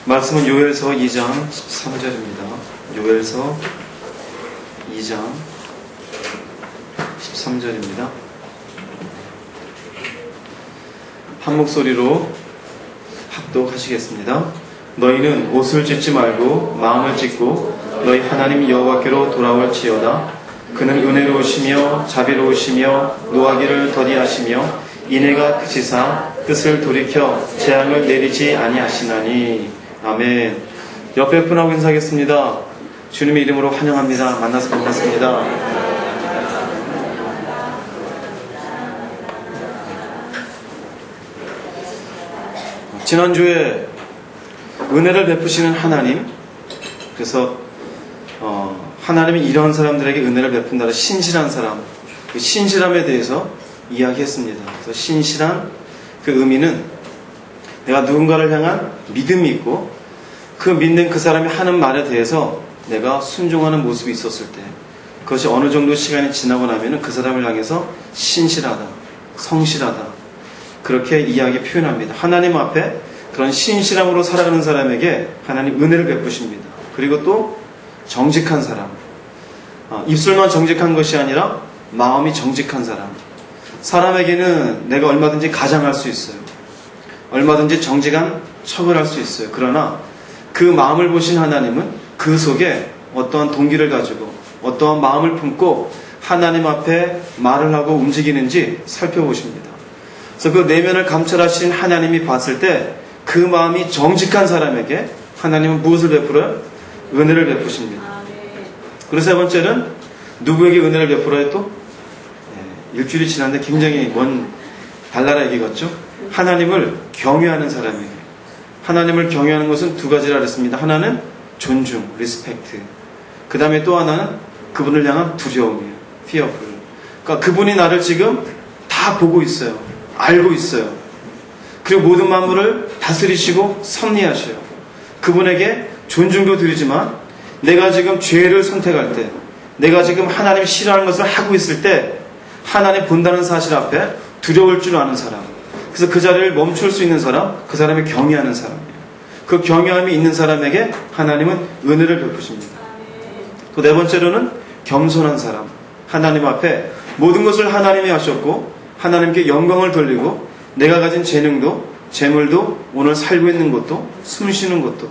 말씀은 요엘서 2장 13절입니다. 요엘서 2장 13절입니다. 한 목소리로 합독하시겠습니다. 너희는 옷을 찢지 말고 마음을 찢고 너희 하나님 여호와께로 돌아올지어다. 그는 은혜로우시며 자비로우시며 노하기를 더디하시며 인애가 크시사 뜻을 돌이켜 재앙을 내리지 아니하시나니. 아멘. 옆에 분하고 인사하겠습니다. 주님의 이름으로 환영합니다. 만나서 반갑습니다. 지난주에 은혜를 베푸시는 하나님, 그래서 하나님이 이런 사람들에게 은혜를 베푼다. 신실한 사람, 그 신실함에 대해서 이야기했습니다. 그래서 신실한 그 의미는 내가 누군가를 향한 믿음이 있고 그 믿는 그 사람이 하는 말에 대해서 내가 순종하는 모습이 있었을 때, 그것이 어느 정도 시간이 지나고 나면 그 사람을 향해서 신실하다, 성실하다, 그렇게 이야기 표현합니다. 하나님 앞에 그런 신실함으로 살아가는 사람에게 하나님 은혜를 베푸십니다. 그리고 또 정직한 사람, 입술만 정직한 것이 아니라 마음이 정직한 사람에게는 내가 얼마든지 가장할 수 있어요. 얼마든지 정직한 척을 할 수 있어요. 그러나 그 마음을 보신 하나님은 그 속에 어떠한 동기를 가지고 어떠한 마음을 품고 하나님 앞에 말을 하고 움직이는지 살펴보십니다. 그래서 그 내면을 감찰하신 하나님이 봤을 때 그 마음이 정직한 사람에게 하나님은 무엇을 베풀어요? 은혜를 베푸십니다. 그리고 세 번째는 누구에게 은혜를 베풀어요 또? 일주일이 지났는데 굉장히 먼 달나라 얘기 같죠? 하나님을 경외하는 사람에게. 하나님을 경외하는 것은 두 가지라 그랬습니다. 하나는 존중, 리스펙트. 그 다음에 또 하나는 그분을 향한 두려움이에요. fearful. 그러니까 그분이 나를 지금 다 보고 있어요. 알고 있어요. 그리고 모든 만물을 다스리시고 섭리하셔요. 그분에게 존중도 드리지만 내가 지금 죄를 선택할 때, 내가 지금 하나님 싫어하는 것을 하고 있을 때 하나님 본다는 사실 앞에 두려울 줄 아는 사람, 그래서 그 자리를 멈출 수 있는 사람, 그 사람이 경외하는 사람이에요. 그 경외함이 있는 사람에게 하나님은 은혜를 베푸십니다. 또 네 번째로는 겸손한 사람, 하나님 앞에 모든 것을 하나님이 하셨고 하나님께 영광을 돌리고 내가 가진 재능도 재물도 오늘 살고 있는 것도 숨 쉬는 것도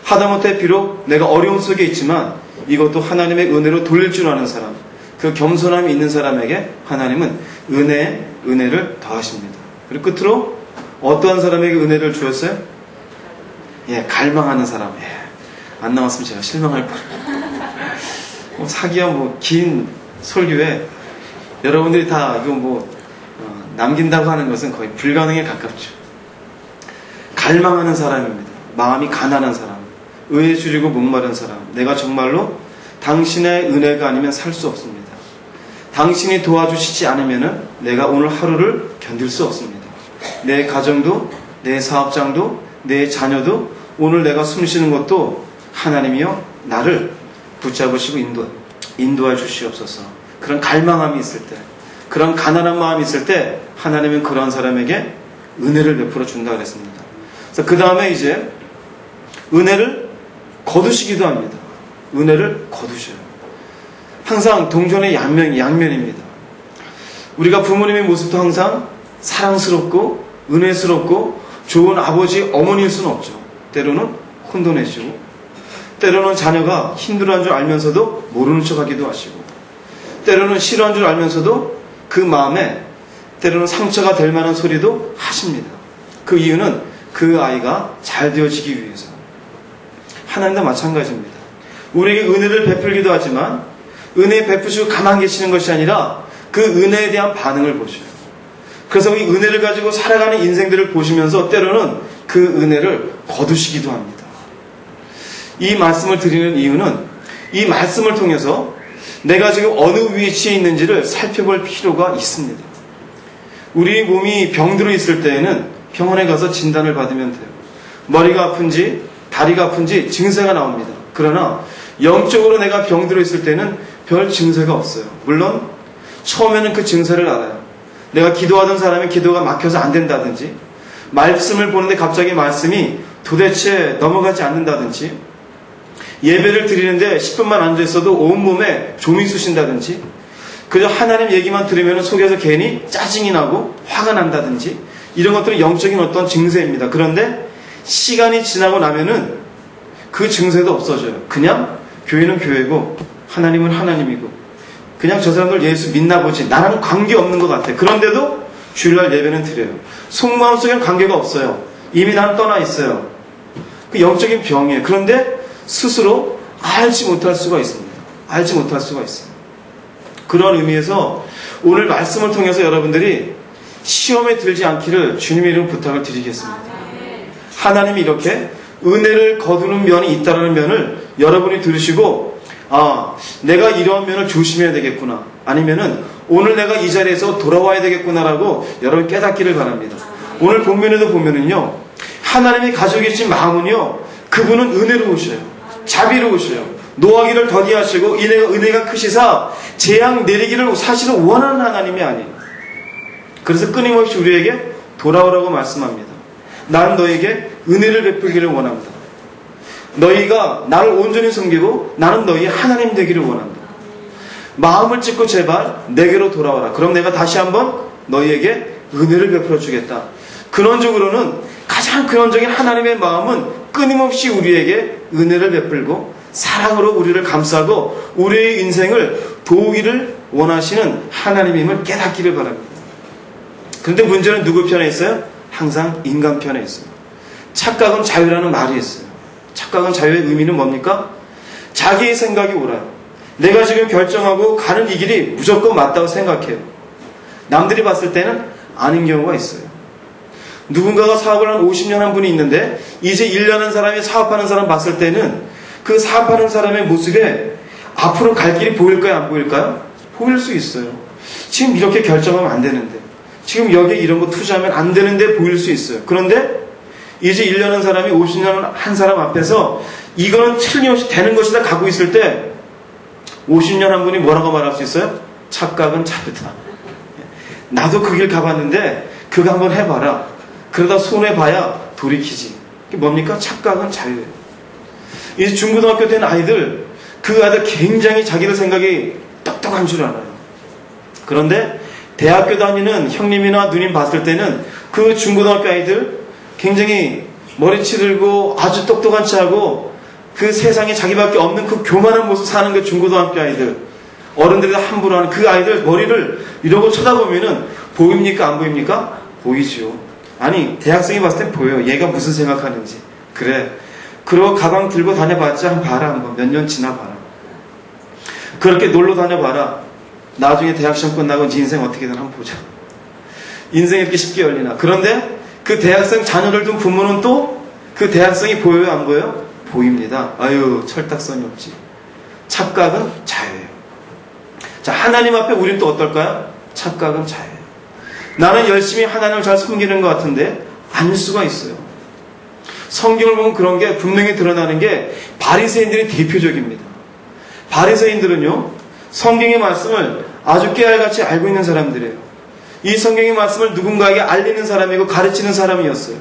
하다못해 비록 내가 어려움 속에 있지만 이것도 하나님의 은혜로 돌릴 줄 아는 사람, 그 겸손함이 있는 사람에게 하나님은 은혜를 더하십니다. 그리고 끝으로 어떠한 사람에게 은혜를 주었어요? 갈망하는 사람. 안 나왔으면 제가 실망할 뻔. 사기야 긴 설교에 여러분들이 다 이거 남긴다고 하는 것은 거의 불가능에 가깝죠. 갈망하는 사람입니다. 마음이 가난한 사람, 의에 줄이고 목마른 사람. 내가 정말로 당신의 은혜가 아니면 살 수 없습니다. 당신이 도와주시지 않으면 내가 오늘 하루를 견딜 수 없습니다. 내 가정도, 내 사업장도, 내 자녀도, 오늘 내가 숨쉬는 것도 하나님이여 나를 붙잡으시고 인도해 주시옵소서. 그런 갈망함이 있을 때, 그런 가난한 마음이 있을 때 하나님은 그러한 사람에게 은혜를 베풀어 준다 그랬습니다. 그래서 그 다음에 이제 은혜를 거두시기도 합니다. 은혜를 거두셔요. 항상 동전의 양면입니다. 우리가 부모님의 모습도 항상 사랑스럽고 은혜스럽고 좋은 아버지, 어머니일 수는 없죠. 때로는 혼돈해지고, 때로는 자녀가 힘들어한 줄 알면서도 모르는 척하기도 하시고, 때로는 싫어한 줄 알면서도 그 마음에 때로는 상처가 될 만한 소리도 하십니다. 그 이유는 그 아이가 잘 되어지기 위해서. 하나님도 마찬가지입니다. 우리에게 은혜를 베풀기도 하지만 은혜 베푸시고 가만히 계시는 것이 아니라 그 은혜에 대한 반응을 보셔요. 그래서 이 은혜를 가지고 살아가는 인생들을 보시면서 때로는 그 은혜를 거두시기도 합니다. 이 말씀을 드리는 이유는 이 말씀을 통해서 내가 지금 어느 위치에 있는지를 살펴볼 필요가 있습니다. 우리 몸이 병들어 있을 때에는 병원에 가서 진단을 받으면 돼요. 머리가 아픈지 다리가 아픈지 증세가 나옵니다. 그러나 영적으로 내가 병들어 있을 때는 별 증세가 없어요. 물론 처음에는 그 증세를 알아요. 내가 기도하던 사람이 기도가 막혀서 안 된다든지, 말씀을 보는데 갑자기 말씀이 도대체 넘어가지 않는다든지, 예배를 드리는데 10분만 앉아있어도 온몸에 좀이 쑤신다든지, 그저 하나님 얘기만 들으면 속에서 괜히 짜증이 나고 화가 난다든지, 이런 것들은 영적인 어떤 증세입니다. 그런데 시간이 지나고 나면은 그 증세도 없어져요. 그냥 교회는 교회고 하나님은 하나님이고, 그냥 저 사람들 예수 믿나 보지, 나랑 관계없는 것 같아. 그런데도 주일날 예배는 드려요. 속마음 속에는 관계가 없어요. 이미 난 떠나 있어요. 그 영적인 병이에요. 그런데 스스로 알지 못할 수가 있습니다. 알지 못할 수가 있어요. 그런 의미에서 오늘 말씀을 통해서 여러분들이 시험에 들지 않기를 주님의 이름 부탁을 드리겠습니다. 하나님이 이렇게 은혜를 거두는 면이 있다는 면을 여러분이 들으시고, 아, 내가 이러한 면을 조심해야 되겠구나, 아니면은 오늘 내가 이 자리에서 돌아와야 되겠구나라고 여러분 깨닫기를 바랍니다. 오늘 본문에도 보면은요, 하나님이 가지고 계신 마음은요, 그분은 은혜로우셔요. 자비로우셔요. 노하기를 더디하시고 은혜가 크시사 재앙 내리기를 사실은 원하는 하나님이 아니에요. 그래서 끊임없이 우리에게 돌아오라고 말씀합니다. 나는 너에게 은혜를 베풀기를 원합니다. 너희가 나를 온전히 섬기고 나는 너희 하나님 되기를 원한다. 마음을 찢고 제발 내게로 돌아와라. 그럼 내가 다시 한번 너희에게 은혜를 베풀어 주겠다. 근원적으로는, 가장 근원적인 하나님의 마음은 끊임없이 우리에게 은혜를 베풀고 사랑으로 우리를 감싸고 우리의 인생을 도우기를 원하시는 하나님임을 깨닫기를 바랍니다. 그런데 문제는 누구 편에 있어요? 항상 인간 편에 있어요. 착각은 자유라는 말이 있어요. 착각은 자유의 의미는 뭡니까? 자기의 생각이 옳아요. 내가 지금 결정하고 가는 이 길이 무조건 맞다고 생각해요. 남들이 봤을 때는 아닌 경우가 있어요. 누군가가 사업을 한 50년 한 분이 있는데 이제 1년 한 사람이 사업하는 사람 봤을 때는 그 사업하는 사람의 모습에 앞으로 갈 길이 보일까요? 안 보일까요? 보일 수 있어요. 지금 이렇게 결정하면 안 되는데, 지금 여기에 이런 거 투자하면 안 되는데 보일 수 있어요. 그런데 이제 1년 한 사람이 50년 한 사람 앞에서 이거는 틀림없이 되는 것이다 가고 있을 때 50년 한 분이 뭐라고 말할 수 있어요? 착각은 자유다. 나도 그 길 가봤는데 그거 한번 해봐라. 그러다 손해봐야 돌이키지. 이게 뭡니까? 착각은 자유예요. 이제 중고등학교 된 아이들, 그 아이들 굉장히 자기들 생각이 똑똑한 줄 알아요. 그런데 대학교 다니는 형님이나 누님 봤을 때는 그 중고등학교 아이들 굉장히 머리치 들고 아주 똑똑한 체하고 그 세상에 자기밖에 없는 그 교만한 모습 사는 그 중고등학교 아이들, 어른들이 다 함부로 하는 그 아이들 머리를 이러고 쳐다보면은 보입니까? 안 보입니까? 보이죠. 아니, 대학생이 봤을 땐 보여요. 얘가 무슨 생각하는지. 그래. 그러고 가방 들고 다녀봤자 한번 봐라. 한번 몇 년 지나봐라. 그렇게 놀러 다녀봐라. 나중에 대학 시험 끝나고 네 인생 어떻게든 한번 보자. 인생이 이렇게 쉽게 열리나. 그런데 그 대학생 자녀를 둔 부모는 또 그 대학생이 보여요? 안 보여요? 보입니다. 아유, 철딱선이 없지. 착각은 자유예요. 자, 하나님 앞에 우리는 또 어떨까요? 착각은 자유예요. 나는 열심히 하나님을 잘 섬기는 것 같은데 아닐 수가 있어요. 성경을 보면 그런 게 분명히 드러나는 게 바리새인들이 대표적입니다. 바리새인들은요, 성경의 말씀을 아주 깨알같이 알고 있는 사람들이에요. 이 성경의 말씀을 누군가에게 알리는 사람이고 가르치는 사람이었어요.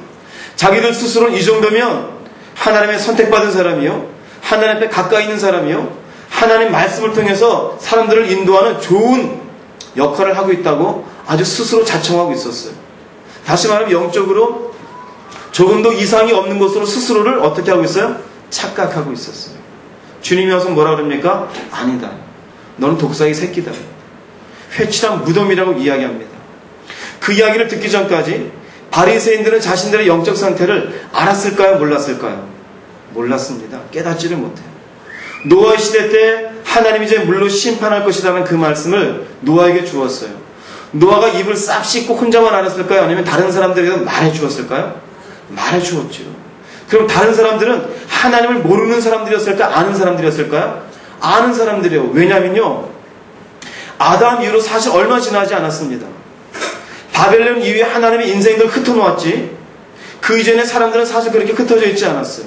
자기들 스스로는 이 정도면 하나님의 선택받은 사람이요, 하나님 앞에 가까이 있는 사람이요, 하나님 말씀을 통해서 사람들을 인도하는 좋은 역할을 하고 있다고 아주 스스로 자청하고 있었어요. 다시 말하면 영적으로 조금도 이상이 없는 것으로 스스로를 어떻게 하고 있어요? 착각하고 있었어요. 주님이 와서 뭐라 그럽니까? 아니다. 너는 독사의 새끼다. 회칠한 무덤이라고 이야기합니다. 그 이야기를 듣기 전까지 바리새인들은 자신들의 영적 상태를 알았을까요? 몰랐을까요? 몰랐습니다. 깨닫지를 못해요. 노아의 시대 때 하나님이 이제 물로 심판할 것이라는 그 말씀을 노아에게 주었어요. 노아가 입을 싹 씻고 혼자만 알았을까요? 아니면 다른 사람들에게 말해 주었을까요? 말해 주었죠. 그럼 다른 사람들은 하나님을 모르는 사람들이었을까요? 아는 사람들이었을까요? 아는 사람들이요. 왜냐면요, 아담 이후로 사실 얼마 지나지 않았습니다. 바벨론 이후에 하나님의 인생들 흩어놓았지, 그 이전에 사람들은 사실 그렇게 흩어져 있지 않았어요.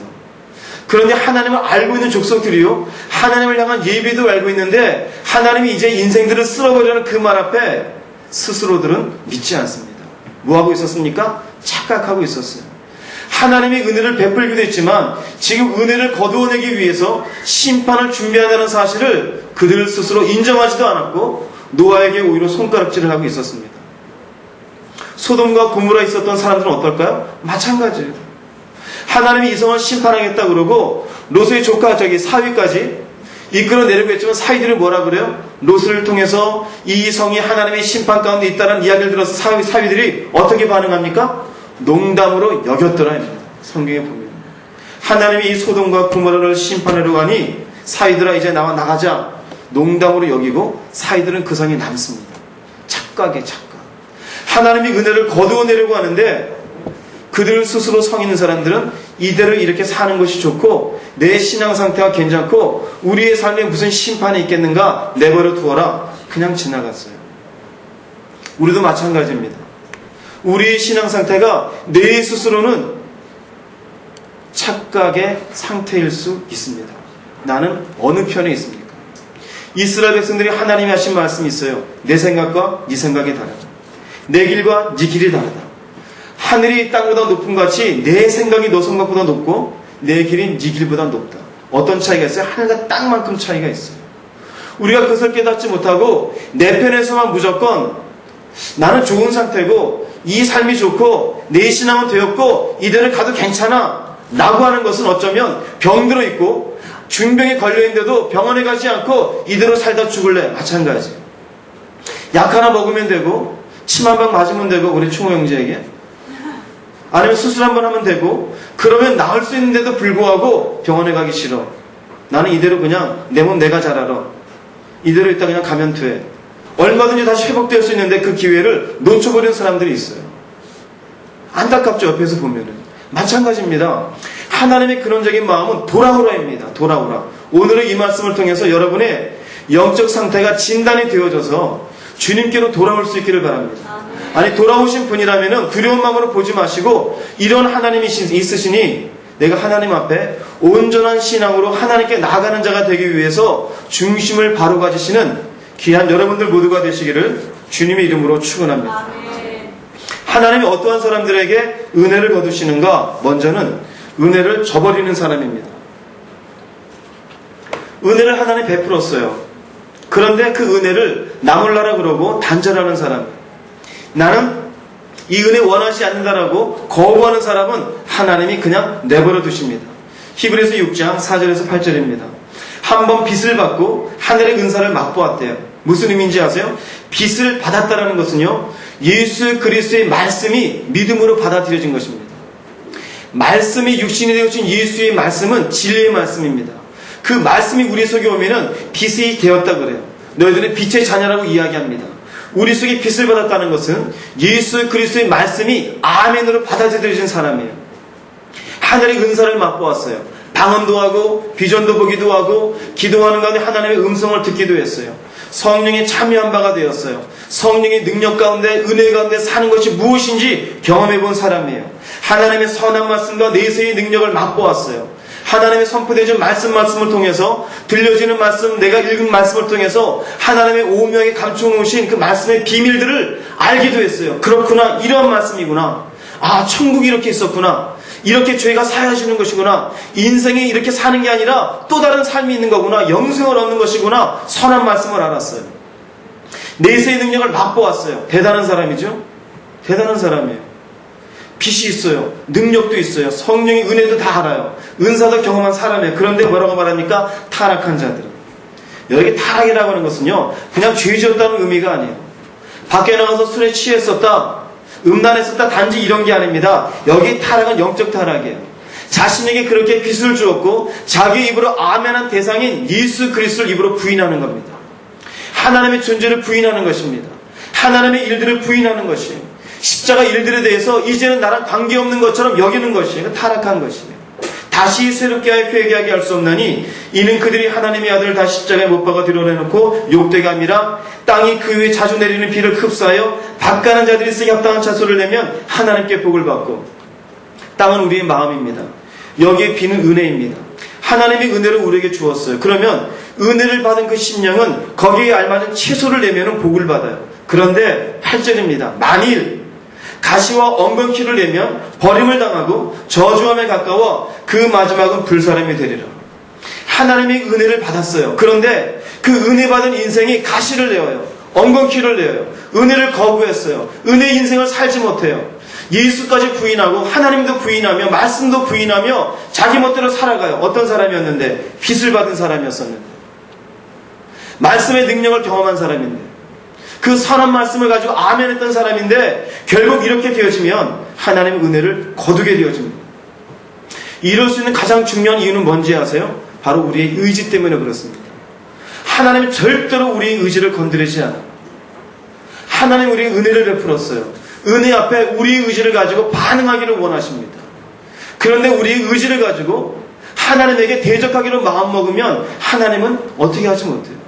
그런데 하나님을 알고 있는 족속들이요, 하나님을 향한 예비도 알고 있는데 하나님이 이제 인생들을 쓸어버리는 그 말 앞에 스스로들은 믿지 않습니다. 뭐하고 있었습니까? 착각하고 있었어요. 하나님이 은혜를 베풀기도 했지만 지금 은혜를 거두어내기 위해서 심판을 준비한다는 사실을 그들 스스로 인정하지도 않았고 노아에게 오히려 손가락질을 하고 있었습니다. 소돔과 고모라에 있었던 사람들은 어떨까요? 마찬가지예요. 하나님이 이성을 심판하겠다 그러고 롯의 조카 사위까지 이끌어내려고 했지만 사위들이 뭐라 그래요? 롯을 통해서 이 성이 하나님의 심판 가운데 있다는 이야기를 들어서 사위들이 어떻게 반응합니까? 농담으로 여겼더라 입니다. 성경에 보면 하나님이 이 소돔과 고모라를 심판하려고 하니 사위들아 이제 나와 나가자 농담으로 여기고 사위들은 그 성에 남습니다. 착각에 착각. 하나님이 은혜를 거두어내려고 하는데 그들 스스로 성 있는 사람들은 이대로 이렇게 사는 것이 좋고 내 신앙 상태가 괜찮고 우리의 삶에 무슨 심판이 있겠는가 내버려 두어라 그냥 지나갔어요. 우리도 마찬가지입니다. 우리의 신앙 상태가 내 스스로는 착각의 상태일 수 있습니다. 나는 어느 편에 있습니까? 이스라엘 백성들이 하나님이 하신 말씀이 있어요. 내 생각과 네 생각이 다르다. 내 길과 네 길이 다르다. 하늘이 땅보다 높은 것 같이 내 생각이 너 생각보다 높고 내 길이 네 길보다 높다. 어떤 차이가 있어요? 하늘과 땅만큼 차이가 있어요. 우리가 그것을 깨닫지 못하고 내 편에서만 무조건 나는 좋은 상태고 이 삶이 좋고 내 신앙은 되었고 이대로 가도 괜찮아 라고 하는 것은 어쩌면 병들어 있고 중병에 걸려있는데도 병원에 가지 않고 이대로 살다 죽을래 마찬가지예요. 약 하나 먹으면 되고 침 한 방 맞으면 되고 우리 충호 형제에게 아니면 수술 한 번 하면 되고 그러면 나을 수 있는데도 불구하고 병원에 가기 싫어. 나는 이대로 그냥 내 몸 내가 잘 알아. 이대로 있다 그냥 가면 돼. 얼마든지 다시 회복될 수 있는데 그 기회를 놓쳐버린 사람들이 있어요. 안타깝죠. 옆에서 보면은. 마찬가지입니다. 하나님의 근원적인 마음은 돌아오라입니다. 돌아오라. 오늘은 이 말씀을 통해서 여러분의 영적 상태가 진단이 되어져서 주님께로 돌아올 수 있기를 바랍니다. 아니 돌아오신 분이라면 두려운 마음으로 보지 마시고 이런 하나님이 있으시니 내가 하나님 앞에 온전한 신앙으로 하나님께 나아가는 자가 되기 위해서 중심을 바로 가지시는 귀한 여러분들 모두가 되시기를 주님의 이름으로 축원합니다. 하나님이 어떠한 사람들에게 은혜를 거두시는가? 먼저는 은혜를 저버리는 사람입니다. 은혜를 하나님 베풀었어요. 그런데 그 은혜를 나몰라라 그러고 단절하는 사람, 나는 이 은혜 원하지 않는다라고 거부하는 사람은 하나님이 그냥 내버려 두십니다. 히브리서 6장 4절에서 8절입니다. 한번 빚을 받고 하늘의 은사를 맛보았대요. 무슨 의미인지 아세요? 빚을 받았다라는 것은요, 예수 그리스도의 말씀이 믿음으로 받아들여진 것입니다. 말씀이 육신이 되어진 예수의 말씀은 진리의 말씀입니다. 그 말씀이 우리 속에 오면은 빚이 되었다 그래요. 너희들은 빛의 자녀라고 이야기합니다. 우리 속에 빚을 받았다는 것은 예수 그리스도의 말씀이 아멘으로 받아들여진 사람이에요. 하늘의 은사를 맛보았어요. 방언도 하고 비전도 보기도 하고 기도하는 가운데 하나님의 음성을 듣기도 했어요. 성령에 참여한 바가 되었어요. 성령의 능력 가운데 은혜 가운데 사는 것이 무엇인지 경험해 본 사람이에요. 하나님의 선한 말씀과 내세의 능력을 맛보았어요. 하나님의 선포되어진 말씀을 통해서 들려지는 말씀, 내가 읽은 말씀을 통해서 하나님의 오묘하게 감춰놓으신 그 말씀의 비밀들을 알기도 했어요. 그렇구나, 이러한 말씀이구나. 아, 천국이 이렇게 있었구나. 이렇게 죄가 사해지는 것이구나. 인생이 이렇게 사는 게 아니라 또 다른 삶이 있는 거구나. 영생을 얻는 것이구나. 선한 말씀을 알았어요. 내세의 능력을 맛보았어요. 대단한 사람이죠. 대단한 사람이에요. 빛이 있어요. 능력도 있어요. 성령의 은혜도 다 알아요. 은사도 경험한 사람이에요. 그런데 뭐라고 말합니까? 타락한 자들. 여기 타락이라고 하는 것은요, 그냥 죄 지었다는 의미가 아니에요. 밖에 나가서 술에 취했었다, 음란했었다, 단지 이런 게 아닙니다. 여기 타락은 영적 타락이에요. 자신에게 그렇게 빚을 주었고 자기 입으로 아멘한 대상인 예수 그리스도를 입으로 부인하는 겁니다. 하나님의 존재를 부인하는 것입니다. 하나님의 일들을 부인하는 것이에요. 십자가 일들에 대해서 이제는 나랑 관계없는 것처럼 여기는 것이에요. 타락한 것이에요. 다시 새롭게 하여 회개하게 할 수 없나니 이는 그들이 하나님의 아들을 다시 십자가에 못 박아 드러내놓고 욕되게 함이라. 땅이 그 위에 자주 내리는 비를 흡수하여 밭가는 자들이 쓰기 합당한 차소를 내면 하나님께 복을 받고. 땅은 우리의 마음입니다. 여기에 비는 은혜입니다. 하나님이 은혜를 우리에게 주었어요. 그러면 은혜를 받은 그 심령은 거기에 알맞은 채소를 내면 복을 받아요. 그런데 8절입니다. 만일 가시와 엉겅퀴를 내면 버림을 당하고 저주함에 가까워 그 마지막은 불사람이 되리라. 하나님의 은혜를 받았어요. 그런데 그 은혜 받은 인생이 가시를 내어요. 엉겅퀴를 내어요. 은혜를 거부했어요. 은혜의 인생을 살지 못해요. 예수까지 부인하고 하나님도 부인하며 말씀도 부인하며 자기 멋대로 살아가요. 어떤 사람이었는데? 빚을 받은 사람이었었는데, 말씀의 능력을 경험한 사람인데, 그 선한 말씀을 가지고 아멘했던 사람인데 결국 이렇게 되어지면 하나님의 은혜를 거두게 되어집니다. 이럴 수 있는 가장 중요한 이유는 뭔지 아세요? 바로 우리의 의지 때문에 그렇습니다. 하나님은 절대로 우리의 의지를 건드리지 않아요. 하나님 우리의 은혜를 베풀었어요. 은혜 앞에 우리의 의지를 가지고 반응하기를 원하십니다. 그런데 우리의 의지를 가지고 하나님에게 대적하기로 마음먹으면 하나님은 어떻게 하지 못해요.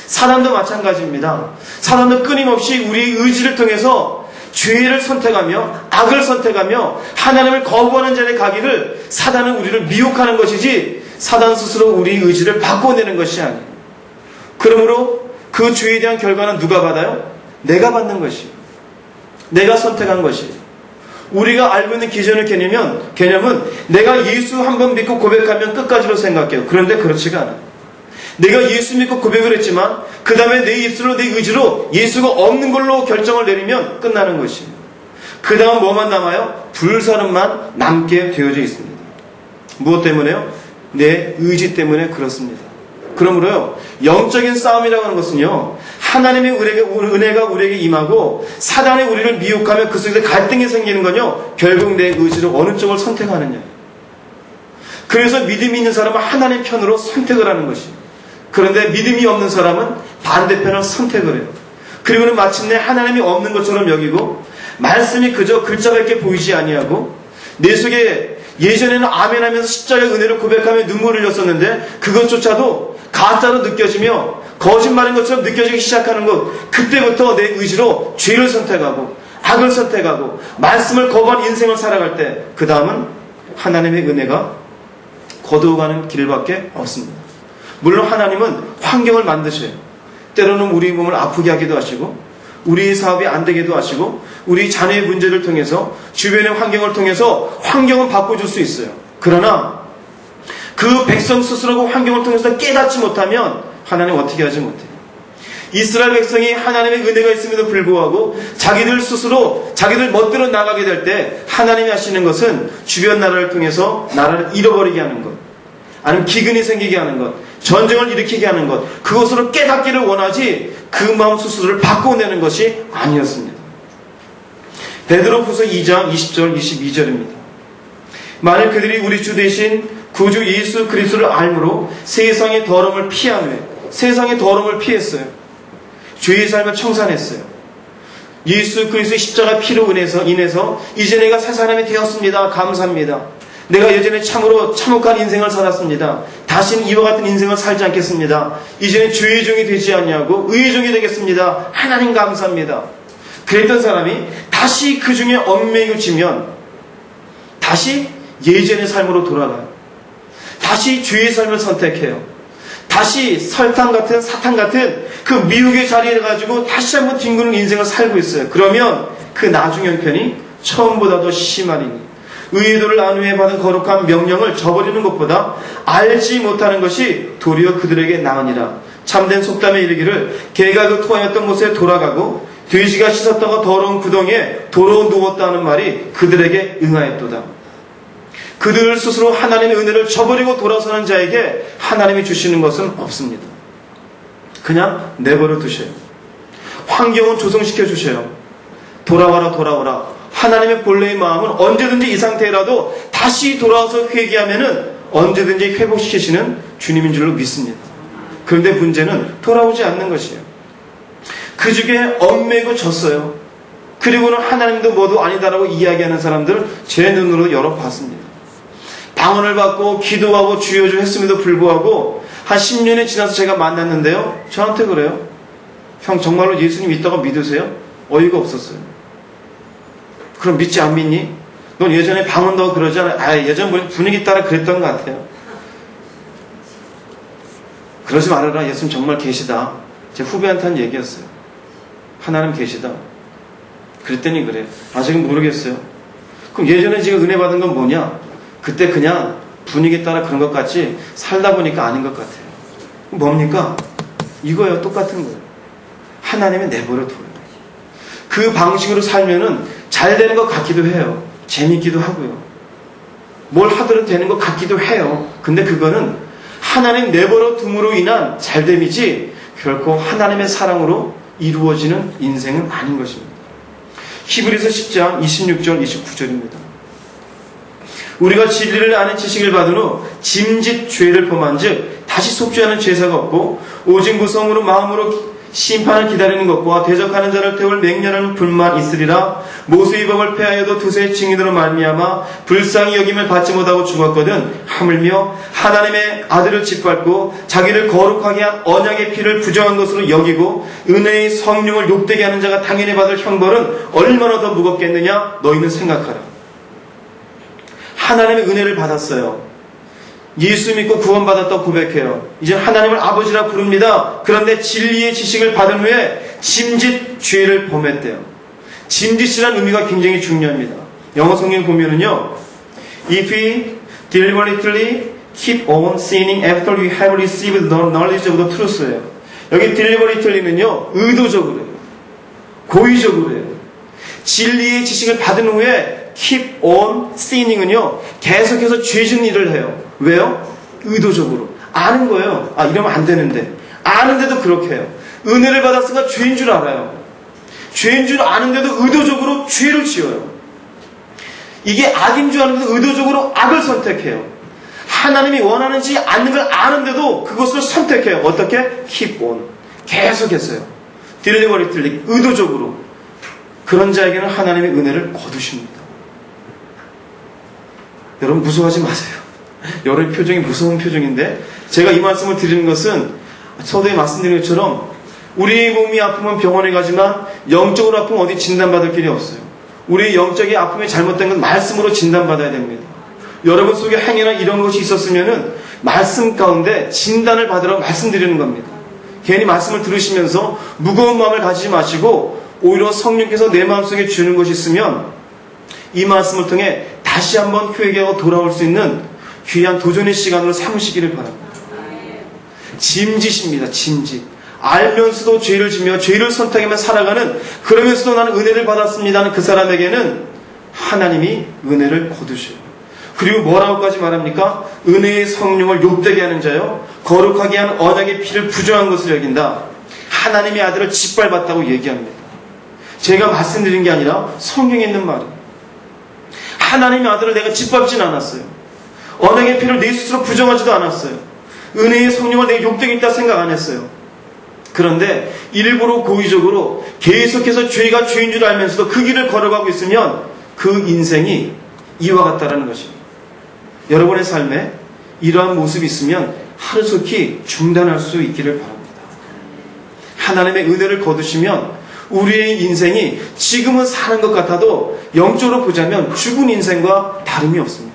사람도 마찬가지입니다. 사람도 끊임없이 우리의 의지를 통해서 죄를 선택하며 악을 선택하며 하나님을 거부하는 자리에 가기를 사단은 우리를 미혹하는 것이지 사단 스스로 우리의 의지를 바꿔내는 것이 아니에요. 그러므로 그 죄에 대한 결과는 누가 받아요? 내가 받는 것이에요. 내가 선택한 것이에요. 우리가 알고 있는 기존의 개념은 내가 예수 한번 믿고 고백하면 끝까지로 생각해요. 그런데 그렇지가 않아요. 내가 예수 믿고 고백을 했지만 그 다음에 내 입술로 내 의지로 예수가 없는 걸로 결정을 내리면 끝나는 것이에요. 그 다음 뭐만 남아요? 불사름만 남게 되어져 있습니다. 무엇 때문에요? 내 의지 때문에 그렇습니다. 그러므로요, 영적인 싸움이라고 하는 것은요, 하나님의 은혜가 우리에게 임하고 사단이 우리를 미혹하며 그 속에서 갈등이 생기는 건요, 결국 내 의지로 어느 쪽을 선택하느냐. 그래서 믿음이 있는 사람은 하나님 편으로 선택을 하는 것이에요. 그런데 믿음이 없는 사람은 반대편을 선택을 해요. 그리고는 마침내 하나님이 없는 것처럼 여기고 말씀이 그저 글자밖에 보이지 아니하고 내 속에 예전에는 아멘하면서 십자가의 은혜를 고백하며 눈물을 흘렸었는데 그것조차도 가짜로 느껴지며 거짓말인 것처럼 느껴지기 시작하는 것, 그때부터 내 의지로 죄를 선택하고 악을 선택하고 말씀을 거부한 인생을 살아갈 때 그 다음은 하나님의 은혜가 거두어가는 길밖에 없습니다. 물론 하나님은 환경을 만드셔요. 때로는 우리 몸을 아프게 하기도 하시고 우리 사업이 안 되게도 하시고 우리 자녀의 문제를 통해서 주변의 환경을 통해서 환경은 바꿔줄 수 있어요. 그러나 그 백성 스스로 그 환경을 통해서 깨닫지 못하면 하나님 어떻게 하지 못해요. 이스라엘 백성이 하나님의 은혜가 있음에도 불구하고 자기들 스스로 자기들 멋대로 나가게 될 때 하나님이 하시는 것은 주변 나라를 통해서 나라를 잃어버리게 하는 것, 아니면 기근이 생기게 하는 것, 전쟁을 일으키게 하는 것, 그것으로 깨닫기를 원하지 그 마음 스스로를 바꿔내는 것이 아니었습니다. 베드로후서 2장 20절 22절입니다. 만일 그들이 우리 주 대신 구주 예수 그리스도를 알므로 세상의 더러움을 피한 후에, 세상의 더러움을 피했어요. 죄의 삶을 청산했어요. 예수 그리스도의 십자가 피로 인해서 이제 내가 새 사람이 되었습니다. 감사합니다. 내가 예전에 참으로 참혹한 인생을 살았습니다. 다시는 이와 같은 인생을 살지 않겠습니다. 이제는 죄의 종이 되지 않냐고 의의 종이 되겠습니다. 하나님 감사합니다. 그랬던 사람이 다시 그 중에 얽매이고 지면 다시 예전의 삶으로 돌아가요. 다시 죄의 삶을 선택해요. 다시 설탕 같은 사탄 같은 그 미혹의 자리에 가지고 다시 한번 뒹구는 인생을 살고 있어요. 그러면 그 나중 형편이 처음보다 더 심하리니 의도를 안 후에 받은 거룩한 명령을 저버리는 것보다 알지 못하는 것이 도리어 그들에게 나으니라. 참된 속담에 이르기를 개가 그 토하였던 곳에 돌아가고 돼지가 씻었다가 더러운 구덩이에 도로 누웠다 하는 말이 그들에게 응하였도다. 그들 스스로 하나님의 은혜를 저버리고 돌아서는 자에게 하나님이 주시는 것은 없습니다. 그냥 내버려 두셔요. 환경은 조성시켜 주셔요. 돌아와라 돌아오라. 하나님의 본래의 마음은 언제든지 이 상태라도 다시 돌아와서 회개하면은 언제든지 회복시키시는 주님인 줄로 믿습니다. 그런데 문제는 돌아오지 않는 것이에요. 그 중에 얽매고 졌어요. 그리고는 하나님도 모두 아니다라고 이야기하는 사람들 제 눈으로 여러 봤습니다. 방언을 받고 기도하고 주여주 했음에도 불구하고 한 10년이 지나서 제가 만났는데요. 저한테 그래요. 형 정말로 예수님 있다고 믿으세요? 어이가 없었어요. 그럼 믿지 안 믿니? 넌 예전에 방언도 하고 그러잖아. 예전 분위기 따라 그랬던 것 같아요. 그러지 말아라. 예수님 정말 계시다. 제 후배한테 한 얘기였어요. 하나님 계시다. 그랬더니 그래요. 아직은 모르겠어요. 그럼 예전에 제가 은혜 받은 건 뭐냐? 그때 그냥 분위기에 따라 그런 것 같지 살다 보니까 아닌 것 같아요. 뭡니까? 이거예요. 똑같은 거예요. 하나님이 내버려 둬요. 그 방식으로 살면은 잘 되는 것 같기도 해요. 재밌기도 하고요. 뭘 하더라도 되는 것 같기도 해요. 근데 그거는 하나님 내버려 둠으로 인한 잘됨이지 결코 하나님의 사랑으로 이루어지는 인생은 아닌 것입니다. 히브리서 10장 26절 29절입니다. 우리가 진리를 아는 지식을 받은 후 짐짓 죄를 범한 즉 다시 속죄하는 제사가 없고 오직 무성으로 마음으로 심판을 기다리는 것과 대적하는 자를 태울 맹렬한 불만 있으리라. 모세의 법을 폐하여도 두세 증인으로 말미암아 불쌍히 여김을 받지 못하고 죽었거든 하물며 하나님의 아들을 짓밟고 자기를 거룩하게 한 언약의 피를 부정한 것으로 여기고 은혜의 성령을 욕되게 하는 자가 당연히 받을 형벌은 얼마나 더 무겁겠느냐 너희는 생각하라. 하나님의 은혜를 받았어요. 예수 믿고 구원받았다고 고백해요. 이제 하나님을 아버지라 부릅니다. 그런데 진리의 지식을 받은 후에 짐짓 죄를 범했대요. 짐짓이라는 의미가 굉장히 중요합니다. 영어 성경 보면은요, If we deliberately keep on sinning after we have received the knowledge of the truth예요. 여기 deliberately는요, 의도적으로요, 고의적으로요. 진리의 지식을 받은 후에 keep on sinning은요, 계속해서 죄 짓는 일을 해요. 왜요? 의도적으로. 아는 거예요. 아, 이러면 안 되는데. 아는데도 그렇게 해요. 은혜를 받았으니까 죄인 줄 알아요. 죄인 줄 아는데도 의도적으로 죄를 지어요. 이게 악인 줄 아는데도 의도적으로 악을 선택해요. 하나님이 원하는지 않는 걸 아는데도 그것을 선택해요. 어떻게? keep on. 계속해서요. deliberately. 의도적으로. 그런 자에게는 하나님의 은혜를 거두십니다. 여러분 무서워하지 마세요. 여러분 표정이 무서운 표정인데 제가 이 말씀을 드리는 것은 서두에 말씀드린 것처럼 우리의 몸이 아프면 병원에 가지만 영적으로 아프면 어디 진단받을 길이 없어요. 우리의 영적인 아픔이 잘못된 건 말씀으로 진단받아야 됩니다. 여러분 속에 행위나 이런 것이 있었으면은 말씀 가운데 진단을 받으라고 말씀드리는 겁니다. 괜히 말씀을 들으시면서 무거운 마음을 가지지 마시고 오히려 성령께서 내 마음속에 주는 것이 있으면 이 말씀을 통해 다시 한번 회개하고 돌아올 수 있는 귀한 도전의 시간으로 삼으시기를 바랍니다. 짐짓입니다. 짐짓. 알면서도 죄를 지며 죄를 선택하며 살아가는, 그러면서도 나는 은혜를 받았습니다 하는 그 사람에게는 하나님이 은혜를 거두셔요. 그리고 뭐라고까지 말합니까? 은혜의 성령을 욕되게 하는 자요, 거룩하게 한 언약의 피를 부정한 것을 여긴다. 하나님의 아들을 짓밟았다고 얘기합니다. 제가 말씀드린 게 아니라 성경에 있는 말이에요. 하나님의 아들을 내가 짓밟진 않았어요. 언약의 피를 내 스스로 부정하지도 않았어요. 은혜의 성령을 내가 욕되게 있다 생각 안 했어요. 그런데 일부러 고의적으로 계속해서 죄가 죄인 줄 알면서도 그 길을 걸어가고 있으면 그 인생이 이와 같다라는 것입니다. 여러분의 삶에 이러한 모습이 있으면 하루속히 중단할 수 있기를 바랍니다. 하나님의 은혜를 거두시면 우리의 인생이 지금은 사는 것 같아도 영적으로 보자면 죽은 인생과 다름이 없습니다.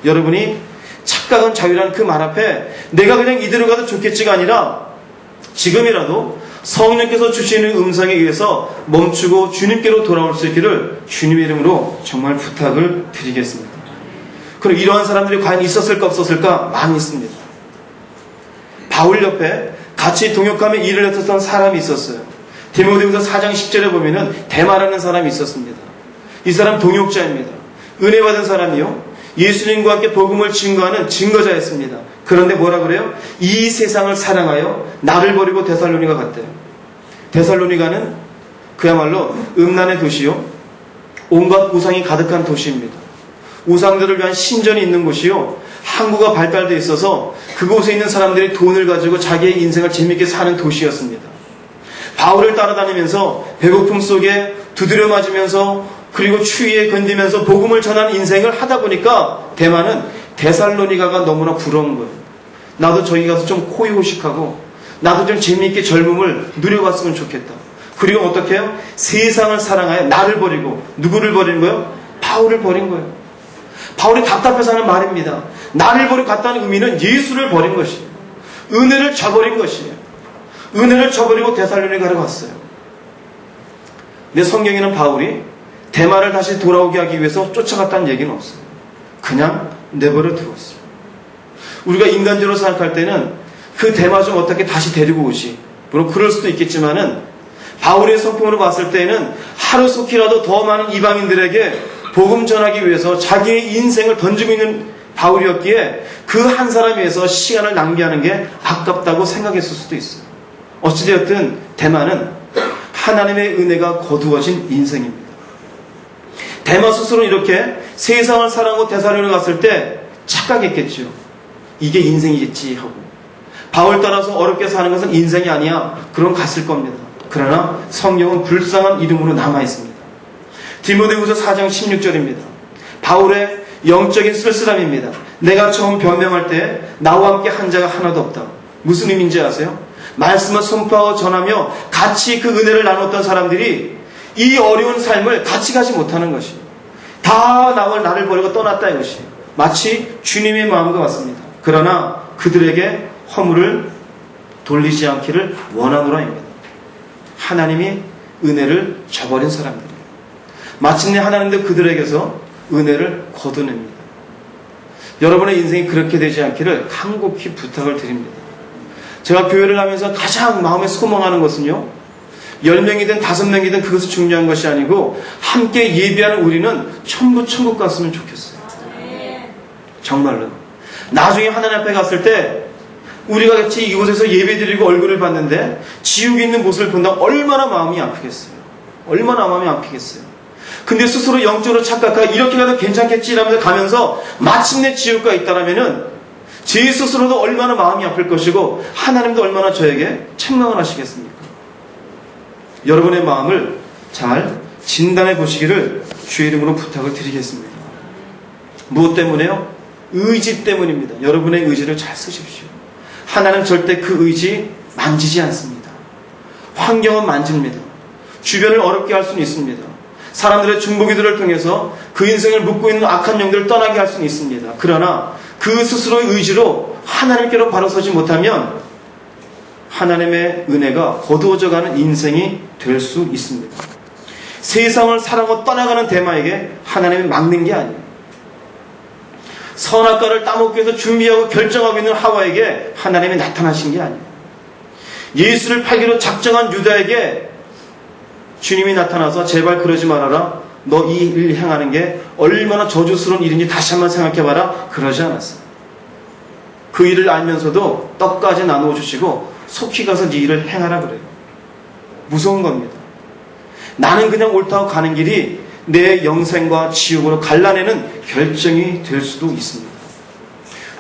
여러분이 착각은 자유라는 그 말 앞에 내가 그냥 이대로 가도 좋겠지가 아니라 지금이라도 성령께서 주시는 음성에 의해서 멈추고 주님께로 돌아올 수 있기를 주님의 이름으로 정말 부탁을 드리겠습니다. 그럼 이러한 사람들이 과연 있었을까 없었을까? 많이 있습니다. 바울 옆에 같이 동역하며 일을 했었던 사람이 있었어요. 디모데후서 4장 10절에 보면은 데마라는 사람이 있었습니다. 이 사람 동역자입니다. 은혜 받은 사람이요, 예수님과 함께 복음을 증거하는 증거자였습니다. 그런데 뭐라 그래요? 이 세상을 사랑하여 나를 버리고 데살로니가 갔대요. 데살로니가는 그야말로 음란의 도시요, 온갖 우상이 가득한 도시입니다. 우상들을 위한 신전이 있는 곳이요, 항구가 발달되어 있어서 그곳에 있는 사람들이 돈을 가지고 자기의 인생을 재밌게 사는 도시였습니다. 바울을 따라다니면서 배고픔 속에 두드려 맞으면서 그리고 추위에 견디면서 복음을 전하는 인생을 하다 보니까 대만은 데살로니가가 너무나 부러운 거예요. 나도 저기 가서 좀 호의호식하고 나도 좀 재미있게 젊음을 누려봤으면 좋겠다. 그리고 어떻게 해요? 세상을 사랑하여 나를 버리고, 누구를 버린 거예요? 바울을 버린 거예요. 바울이 답답해서 하는 말입니다. 나를 버리고 갔다는 의미는 예수를 버린 것이에요. 은혜를 저버린 것이에요. 은혜를 저버리고 데살로니가로 갔어요. 내 성경에는 바울이 데마를 다시 돌아오게 하기 위해서 쫓아갔다는 얘기는 없어요. 그냥 내버려 두었어요. 우리가 인간적으로 생각할 때는 그 데마 좀 어떻게 다시 데리고 오지. 물론 그럴 수도 있겠지만은 바울의 성품으로 봤을 때는 하루속히라도 더 많은 이방인들에게 복음 전하기 위해서 자기의 인생을 던지고 있는 바울이었기에 그 한 사람에 의해서 시간을 낭비하는 게 아깝다고 생각했을 수도 있어요. 어찌되었든 데마는 하나님의 은혜가 거두어진 인생입니다. 데마 스스로 이렇게 세상을 사랑하고 데살로니가에 갔을 때 착각했겠죠. 이게 인생이겠지 하고. 바울 따라서 어렵게 사는 것은 인생이 아니야. 그럼 갔을 겁니다. 그러나 성경은 불쌍한 이름으로 남아있습니다. 디모데후서 4장 16절입니다. 바울의 영적인 쓸쓸함입니다. 내가 처음 변명할 때 나와 함께 한 자가 하나도 없다. 무슨 의미인지 아세요? 말씀을 선포하고 전하며 같이 그 은혜를 나눴던 사람들이 이 어려운 삶을 같이 가지 못하는 것이에요. 다 나를 버리고 떠났다 이것이에요. 마치 주님의 마음과 같습니다. 그러나 그들에게 허물을 돌리지 않기를 원하노라입니다. 하나님이 은혜를 저버린 사람들이에요. 마침내 하나님도 그들에게서 은혜를 거두냅니다. 여러분의 인생이 그렇게 되지 않기를 간곡히 부탁을 드립니다. 제가 교회를 하면서 가장 마음에 소망하는 것은요, 10명이든 5명이든 그것이 중요한 것이 아니고 함께 예배하는 우리는 전부 천국 갔으면 좋겠어요. 정말로. 나중에 하나님 앞에 갔을 때 우리가 같이 이곳에서 예배드리고 얼굴을 봤는데 지옥에 있는 모습을 본다면 얼마나 마음이 아프겠어요. 얼마나 마음이 아프겠어요. 근데 스스로 영적으로 착각하고 이렇게 가도 괜찮겠지라면서 가면서 마침내 지옥가 있다라면은 제 스스로도 얼마나 마음이 아플 것이고 하나님도 얼마나 저에게 책망을 하시겠습니까? 여러분의 마음을 잘 진단해 보시기를 주의 이름으로 부탁을 드리겠습니다. 무엇 때문에요? 의지 때문입니다. 여러분의 의지를 잘 쓰십시오. 하나님 절대 그 의지 만지지 않습니다. 환경은 만집니다. 주변을 어렵게 할 수는 있습니다. 사람들의 중보기도를 통해서 그 인생을 묶고 있는 악한 영들을 떠나게 할 수는 있습니다. 그러나 그 스스로의 의지로 하나님께로 바로 서지 못하면 하나님의 은혜가 거두어져가는 인생이 될 수 있습니다. 세상을 사랑하고 떠나가는 데마에게 하나님이 막는 게 아니에요. 선악과를 따먹기 위해서 준비하고 결정하고 있는 하와에게 하나님이 나타나신 게 아니에요. 예수를 팔기로 작정한 유다에게 주님이 나타나서 제발 그러지 말아라. 너 이 일 행하는 게 얼마나 저주스러운 일인지 다시 한번 생각해봐라. 그러지 않았어요. 그 일을 알면서도 떡까지 나누어 주시고 속히 가서 네 일을 행하라 그래요. 무서운 겁니다. 나는 그냥 옳다고 가는 길이 내 영생과 지옥으로 갈라내는 결정이 될 수도 있습니다.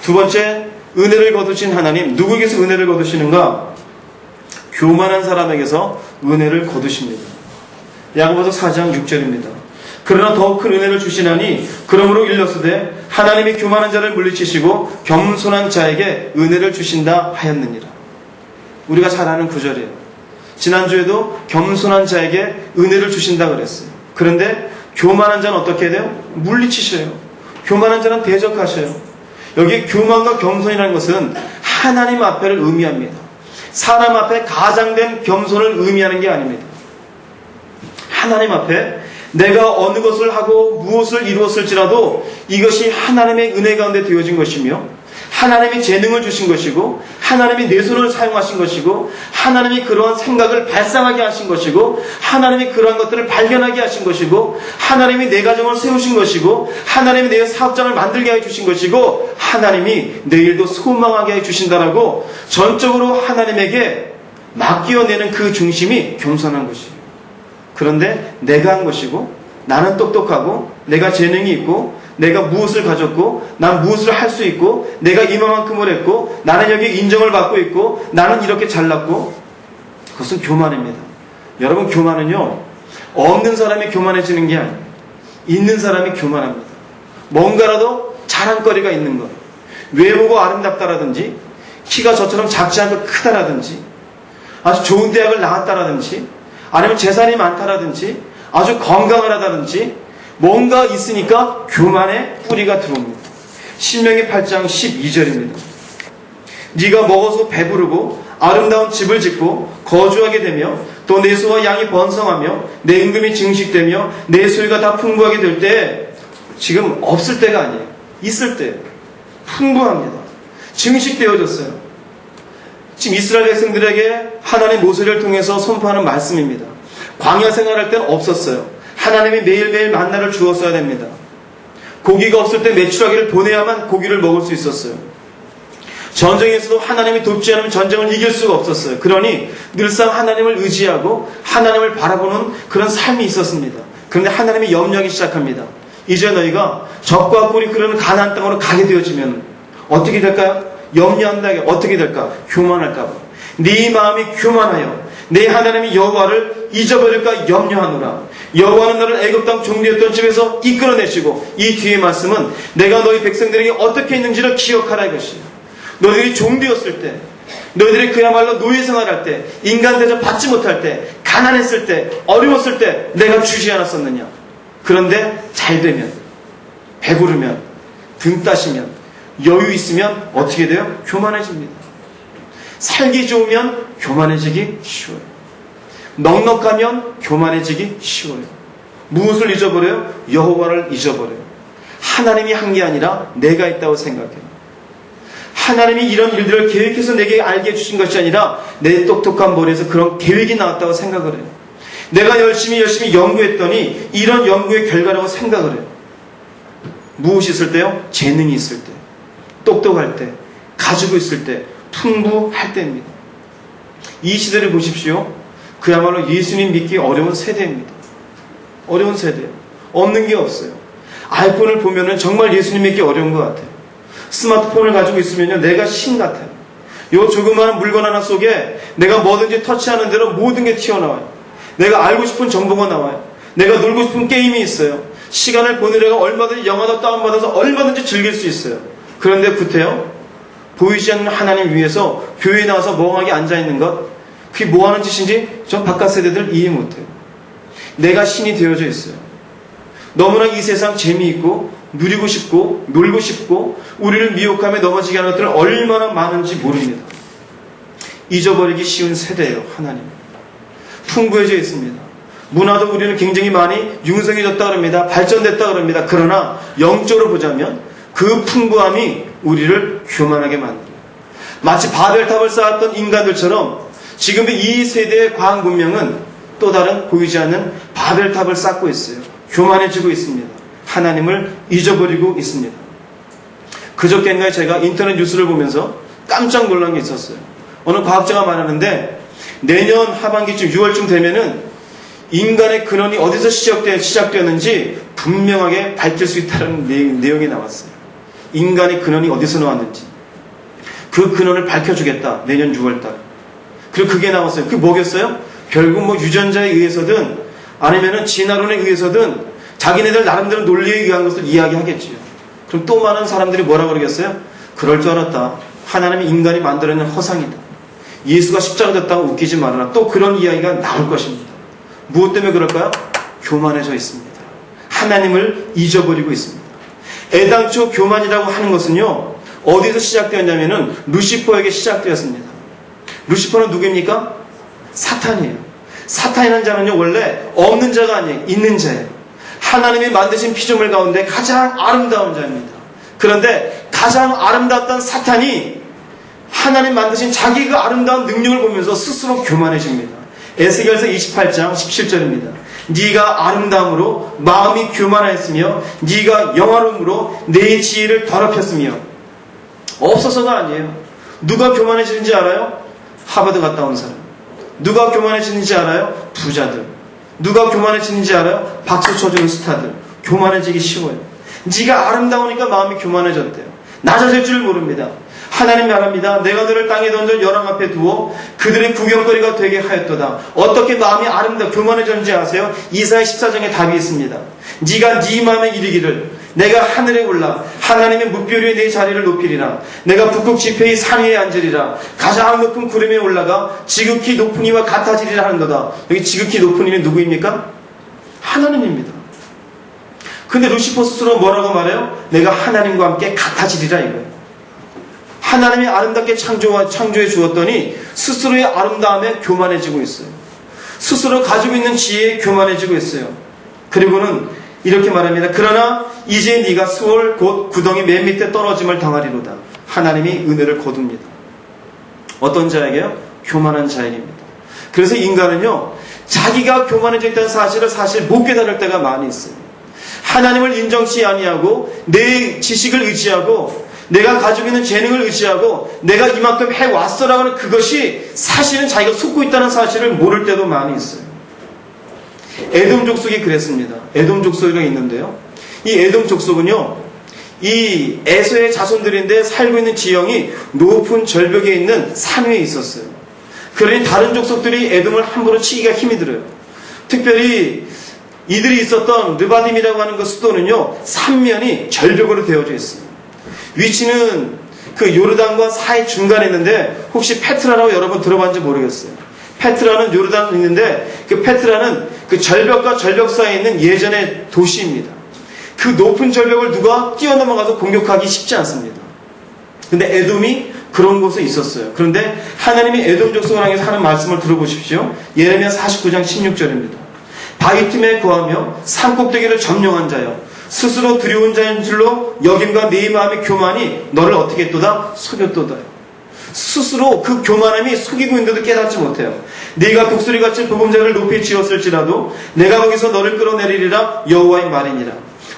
두 번째, 은혜를 거두신 하나님. 누구에게서 은혜를 거두시는가? 교만한 사람에게서 은혜를 거두십니다. 야고보서 4장 6절입니다. 그러나 더욱 큰 은혜를 주시나니 그러므로 일렀으되 하나님이 교만한 자를 물리치시고 겸손한 자에게 은혜를 주신다 하였느니라. 우리가 잘 아는 구절이에요. 지난주에도 겸손한 자에게 은혜를 주신다 그랬어요. 그런데 교만한 자는 어떻게 돼요? 물리치셔요. 교만한 자는 대적하셔요. 여기 교만과 겸손이라는 것은 하나님 앞에를 의미합니다. 사람 앞에 가장된 겸손을 의미하는 게 아닙니다. 하나님 앞에 내가 어느 것을 하고 무엇을 이루었을지라도 이것이 하나님의 은혜 가운데 되어진 것이며 하나님이 재능을 주신 것이고 하나님이 내 손을 사용하신 것이고 하나님이 그러한 생각을 발상하게 하신 것이고 하나님이 그러한 것들을 발견하게 하신 것이고 하나님이 내 가정을 세우신 것이고 하나님이 내 사업장을 만들게 해주신 것이고 하나님이 내 일도 소망하게 해주신다라고 전적으로 하나님에게 맡겨내는 그 중심이 겸손한 것이에요. 그런데 내가 한 것이고 나는 똑똑하고 내가 재능이 있고 내가 무엇을 가졌고 난 무엇을 할 수 있고 내가 이만큼을 했고 나는 여기 인정을 받고 있고 나는 이렇게 잘났고 그것은 교만입니다. 여러분, 교만은요 없는 사람이 교만해지는 게 아니에요. 있는 사람이 교만합니다. 뭔가라도 자랑거리가 있는 것, 외모가 아름답다라든지 키가 저처럼 작지 않고 크다라든지 아주 좋은 대학을 나왔다라든지 아니면 재산이 많다라든지 아주 건강하다든지 뭔가 있으니까 교만의 뿌리가 들어옵니다. 신명기 8장 12절입니다. 네가 먹어서 배부르고 아름다운 집을 짓고 거주하게 되며 또 내 소와 양이 번성하며 내 임금이 증식되며 내 소유가 다 풍부하게 될 때, 지금 없을 때가 아니에요. 있을 때 풍부합니다. 증식되어졌어요. 지금 이스라엘 백성들에게 하나님 모세를 통해서 선포하는 말씀입니다. 광야 생활할 때는 없었어요. 하나님이 매일매일 만나를 주었어야 됩니다. 고기가 없을 때 메추라기를 보내야만 고기를 먹을 수 있었어요. 전쟁에서도 하나님이 돕지 않으면 전쟁을 이길 수가 없었어요. 그러니 늘상 하나님을 의지하고 하나님을 바라보는 그런 삶이 있었습니다. 그런데 하나님이 염려하기 시작합니다. 이제 너희가 적과 꿀이 흐르는 가나안 땅으로 가게 되어지면 어떻게 될까요? 염려한다. 어떻게 될까? 교만할까 봐. 네 마음이 교만하여 내 하나님이 여호와를 잊어버릴까 염려하노라. 여호와는 너를 애굽 땅 종되었던 집에서 이끌어내시고, 이 뒤의 말씀은 내가 너희 백성들에게 어떻게 했는지를 기억하라 이것이에요. 너희들이 종되었을 때, 너희들이 그야말로 노예 생활할 때, 인간 대접 받지 못할 때, 가난했을 때, 어려웠을 때 내가 주지 않았었느냐. 그런데 잘 되면, 배부르면, 등 따시면, 여유 있으면 어떻게 돼요? 교만해집니다. 살기 좋으면 교만해지기 쉬워요. 넉넉하면 교만해지기 쉬워요. 무엇을 잊어버려요? 여호와를 잊어버려요. 하나님이 한 게 아니라 내가 있다고 생각해요. 하나님이 이런 일들을 계획해서 내게 알게 해주신 것이 아니라 내 똑똑한 머리에서 그런 계획이 나왔다고 생각을 해요. 내가 열심히 연구했더니 이런 연구의 결과라고 생각을 해요. 무엇이 있을 때요? 재능이 있을 때, 똑똑할 때, 가지고 있을 때, 풍부할 때입니다. 이 시대를 보십시오. 그야말로 예수님 믿기 어려운 세대입니다. 어려운 세대예요. 없는 게 없어요. 아이폰을 보면은 정말 예수님 믿기 어려운 것 같아요. 스마트폰을 가지고 있으면요, 내가 신 같아요. 요 조그마한 물건 하나 속에 내가 뭐든지 터치하는 대로 모든 게 튀어나와요. 내가 알고 싶은 정보가 나와요. 내가 놀고 싶은 게임이 있어요. 시간을 보내려고 얼마든지 영화도 다운받아서 얼마든지 즐길 수 있어요. 그런데 구태여 보이지 않는 하나님 위해서 교회에 나와서 멍하게 앉아있는 것, 그게 뭐 하는 짓인지 전 바깥 세대들 이해 못해요. 내가 신이 되어져 있어요. 너무나 이 세상 재미있고 누리고 싶고 놀고 싶고 우리를 미혹하며 넘어지게 하는 것들은 얼마나 많은지 모릅니다. 잊어버리기 쉬운 세대예요. 하나님 풍부해져 있습니다. 문화도 우리는 굉장히 많이 융성해졌다 그럽니다. 발전됐다 그럽니다. 그러나 영적으로 보자면 그 풍부함이 우리를 교만하게 만들어요. 마치 바벨탑을 쌓았던 인간들처럼 지금 이 세대의 과학 문명은 또 다른 보이지 않는 바벨탑을 쌓고 있어요. 교만해지고 있습니다. 하나님을 잊어버리고 있습니다. 그저께인가에 제가 인터넷 뉴스를 보면서 깜짝 놀란 게 있었어요. 어느 과학자가 말하는데 내년 하반기쯤 6월쯤 되면은 인간의 근원이 어디서 시작되었는지 분명하게 밝힐 수 있다는 내용이 나왔어요. 인간의 근원이 어디서 나왔는지 그 근원을 밝혀주겠다. 내년 6월달. 그리고 그게 나왔어요. 그게 뭐겠어요? 결국 뭐 유전자에 의해서든 아니면은 진화론에 의해서든 자기네들 나름대로 논리에 의한 것을 이야기하겠지요. 그럼 또 많은 사람들이 뭐라고 그러겠어요? 그럴 줄 알았다. 하나님이 인간이 만들어낸 허상이다. 예수가 십자가 졌다고 웃기지 말아라. 또 그런 이야기가 나올 것입니다. 무엇 때문에 그럴까요? 교만해져 있습니다. 하나님을 잊어버리고 있습니다. 애당초 교만이라고 하는 것은요, 어디서 시작되었냐면은 루시퍼에게 시작되었습니다. 루시퍼는 누구입니까? 사탄이에요. 사탄이라는 자는요, 원래 없는 자가 아니에요. 있는 자예요. 하나님이 만드신 피조물 가운데 가장 아름다운 자입니다. 그런데 가장 아름다웠던 사탄이 하나님 만드신 자기 그 아름다운 능력을 보면서 스스로 교만해집니다. 에스겔서 28장 17절입니다. 네가 아름다움으로 마음이 교만하였으며 네가 영화로움으로 내 지혜를 더럽혔으며. 없어서가 아니에요. 누가 교만해지는지 알아요? 하버드 갔다 온 사람. 누가 교만해지는지 알아요? 부자들. 누가 교만해지는지 알아요? 박수 쳐주는 스타들. 교만해지기 쉬워요. 네가 아름다우니까 마음이 교만해졌대요. 낮아질 줄 모릅니다. 하나님 말합니다. 내가 너를 땅에 던져 열왕 앞에 두어 그들의 구경거리가 되게 하였도다. 어떻게 마음이 교만해졌는지 아세요? 이사야 14장에 답이 있습니다. 네가 네 마음에 이르기를 내가 하늘에 올라 하나님의 뭇별 위에 내 자리를 높이리라. 내가 북극 지폐의 산 위에 앉으리라. 가장 높은 구름에 올라가 지극히 높은 이와 같아지리라 하는도다. 여기 지극히 높은 이는 누구입니까? 하나님입니다. 근데 루시퍼 스스로 뭐라고 말해요? 내가 하나님과 함께 같아지리라 이거예요. 하나님이 아름답게 창조해 주었더니 스스로의 아름다움에 교만해지고 있어요. 스스로 가지고 있는 지혜에 교만해지고 있어요. 그리고는 이렇게 말합니다. 그러나 이제 네가 수월 곧 구덩이 맨 밑에 떨어짐을 당하리로다. 하나님이 은혜를 거둡니다. 어떤 자에게요? 교만한 자에게입니다. 그래서 인간은요, 자기가 교만해져 있다는 사실을 사실 못 깨달을 때가 많이 있어요. 하나님을 인정치 아니하고 내 지식을 의지하고 내가 가지고 있는 재능을 의지하고 내가 이만큼 해왔어라고 하는 그것이 사실은 자기가 속고 있다는 사실을 모를 때도 많이 있어요. 에돔 족속이 그랬습니다. 에돔 족속이 있는데요. 이 에돔 족속은요, 이 에서의 자손들인데 살고 있는 지형이 높은 절벽에 있는 산 위에 있었어요. 그러니 다른 족속들이 에돔을 함부로 치기가 힘이 들어요. 특별히 이들이 있었던 르바딤이라고 하는 그 수도는요, 삼면이 절벽으로 되어져 있어요. 위치는 그 요르단과 사이 중간에 있는데, 혹시 페트라라고 여러분 들어봤는지 모르겠어요. 페트라는 요르단에 있는데, 그 페트라는 그 절벽과 절벽 사이에 있는 예전의 도시입니다. 그 높은 절벽을 누가 뛰어넘어가서 공격하기 쉽지 않습니다. 근데 에돔이 그런 곳에 있었어요. 그런데 하나님이 에돔 족속을 향해서 하는 말씀을 들어보십시오. 예레미야 49장 16절입니다. 바위 틈에 거하며 산 꼭대기를 점령한 자여, 스스로 두려운 자인 줄로 여김과 네 마음의 교만이 너를 어떻게 했도다? 속였도다. 스스로 그 교만함이 속이고 있는데도 깨닫지 못해요. 네가 독수리같이 보금자리를 높이 지었을지라도 내가 거기서 너를 끌어내리리라 여호와의 말이니라.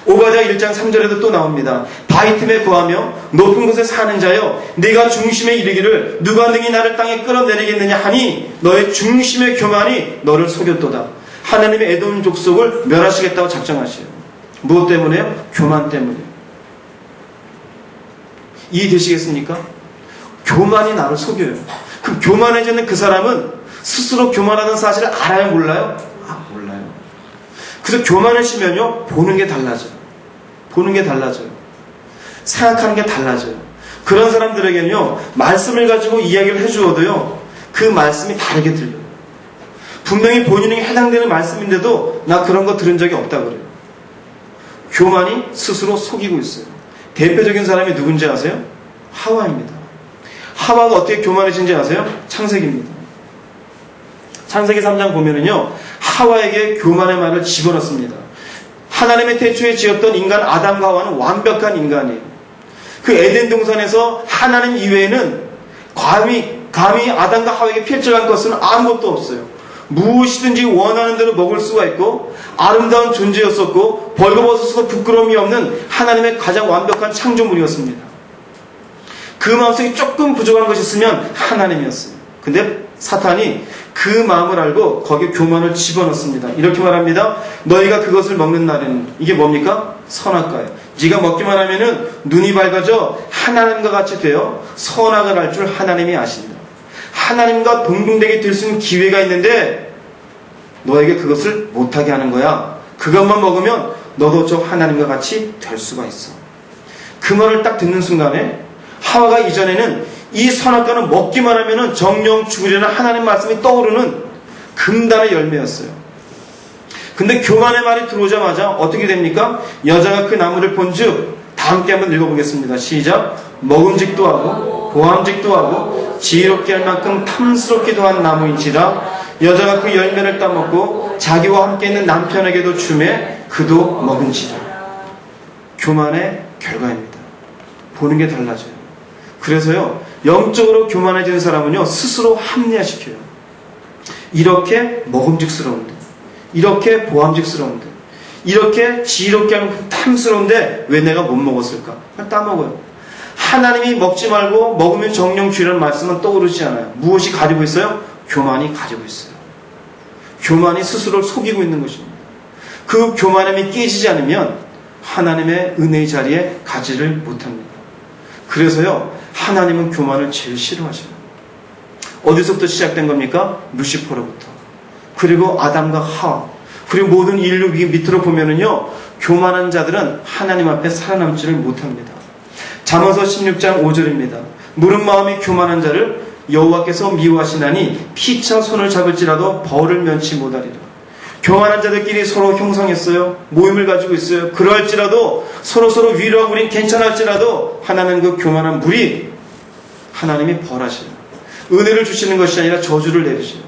오바댜 1장 3절에도 또 나옵니다. 바위 틈에 거하며 높은 곳에 사는 자여, 네가 중심에 이르기를 누가 능히 나를 땅에 끌어내리겠느냐 하니 너의 중심의 교만이 너를 속였도다. 하나님의 에돔 족속을 멸하시겠다고 작정하시요. 무엇 때문에요? 교만 때문에요. 이해되시겠습니까? 교만이 나를 속여요. 그럼 교만해지는 그 사람은 스스로 교만하는 사실을 알아요? 몰라요? 몰라요. 그래서 교만해지면요, 보는 게 달라져요. 보는 게 달라져요. 생각하는 게 달라져요. 그런 사람들에게는요, 말씀을 가지고 이야기를 해주어도요, 그 말씀이 다르게 들려요. 분명히 본인에게 해당되는 말씀인데도 나 그런 거 들은 적이 없다 그래요. 교만이 스스로 속이고 있어요. 대표적인 사람이 누군지 아세요? 하와입니다. 하와가 어떻게 교만해진지 아세요? 창세기입니다. 창세기 3장 보면은요, 하와에게 교만의 말을 집어넣습니다. 하나님의 태초에 지었던 인간 아담과 하와는 완벽한 인간이에요. 그 에덴 동산에서 하나님 이외에는 감히 아담과 하와에게 필적한 것은 아무것도 없어요. 무엇이든지 원하는 대로 먹을 수가 있고 아름다운 존재였었고 벌거벗어서 부끄러움이 없는 하나님의 가장 완벽한 창조물이었습니다. 그 마음속에 조금 부족한 것이 있으면 하나님이었어요. 근데 사탄이 그 마음을 알고 거기에 교만을 집어넣습니다. 이렇게 말합니다. 너희가 그것을 먹는 날에는, 이게 뭡니까? 선악과예요. 네가 먹기만 하면은 눈이 밝아져 하나님과 같이 되어 선악을 알 줄 하나님이 아신다. 하나님과 동등되게 될 수 있는 기회가 있는데 너에게 그것을 못하게 하는 거야. 그것만 먹으면 너도 저 하나님과 같이 될 수가 있어. 그 말을 딱 듣는 순간에 하와가 이전에는 이 선악과는 먹기만 하면은 정령 죽으려는 하나님 말씀이 떠오르는 금단의 열매였어요. 근데 교만의 말이 들어오자마자 어떻게 됩니까? 여자가 그 나무를 본즉, 다 함께 한번 읽어보겠습니다. 시작. 먹음직도 하고 보암직도 하고 지혜롭게 할 만큼 탐스럽기도 한 나무인지라 여자가 그 열매를 따먹고 자기와 함께 있는 남편에게도 주매 그도 먹은지라. 교만의 결과입니다. 보는 게 달라져요. 그래서요, 영적으로 교만해진 사람은요, 스스로 합리화시켜요. 이렇게 먹음직스러운데, 이렇게 보암직스러운데, 이렇게 지혜롭게 하는 탐스러운데 왜 내가 못 먹었을까? 따먹어요. 하나님이 먹지 말고 먹으면 정령 주라는 말씀은 떠오르지 않아요. 무엇이 가지고 있어요? 교만이 가지고 있어요. 교만이 스스로를 속이고 있는 것입니다. 그 교만함이 깨지지 않으면 하나님의 은혜의 자리에 가지를 못합니다. 그래서요, 하나님은 교만을 제일 싫어하셔요. 어디서부터 시작된 겁니까? 루시퍼로부터. 그리고 아담과 하와. 그리고 모든 인류 밑으로 보면은요, 교만한 자들은 하나님 앞에 살아남지를 못합니다. 잠언서 16장 5절입니다. 무른 마음이 교만한 자를 여호와께서 미워하시나니 피차 손을 잡을지라도 벌을 면치 못하리라. 교만한 자들끼리 서로 형성했어요. 모임을 가지고 있어요. 그러할지라도 서로 위로하고 우린 괜찮을지라도 하나는 그 교만한 무리 하나님이 벌하셔요. 은혜를 주시는 것이 아니라 저주를 내리셔요.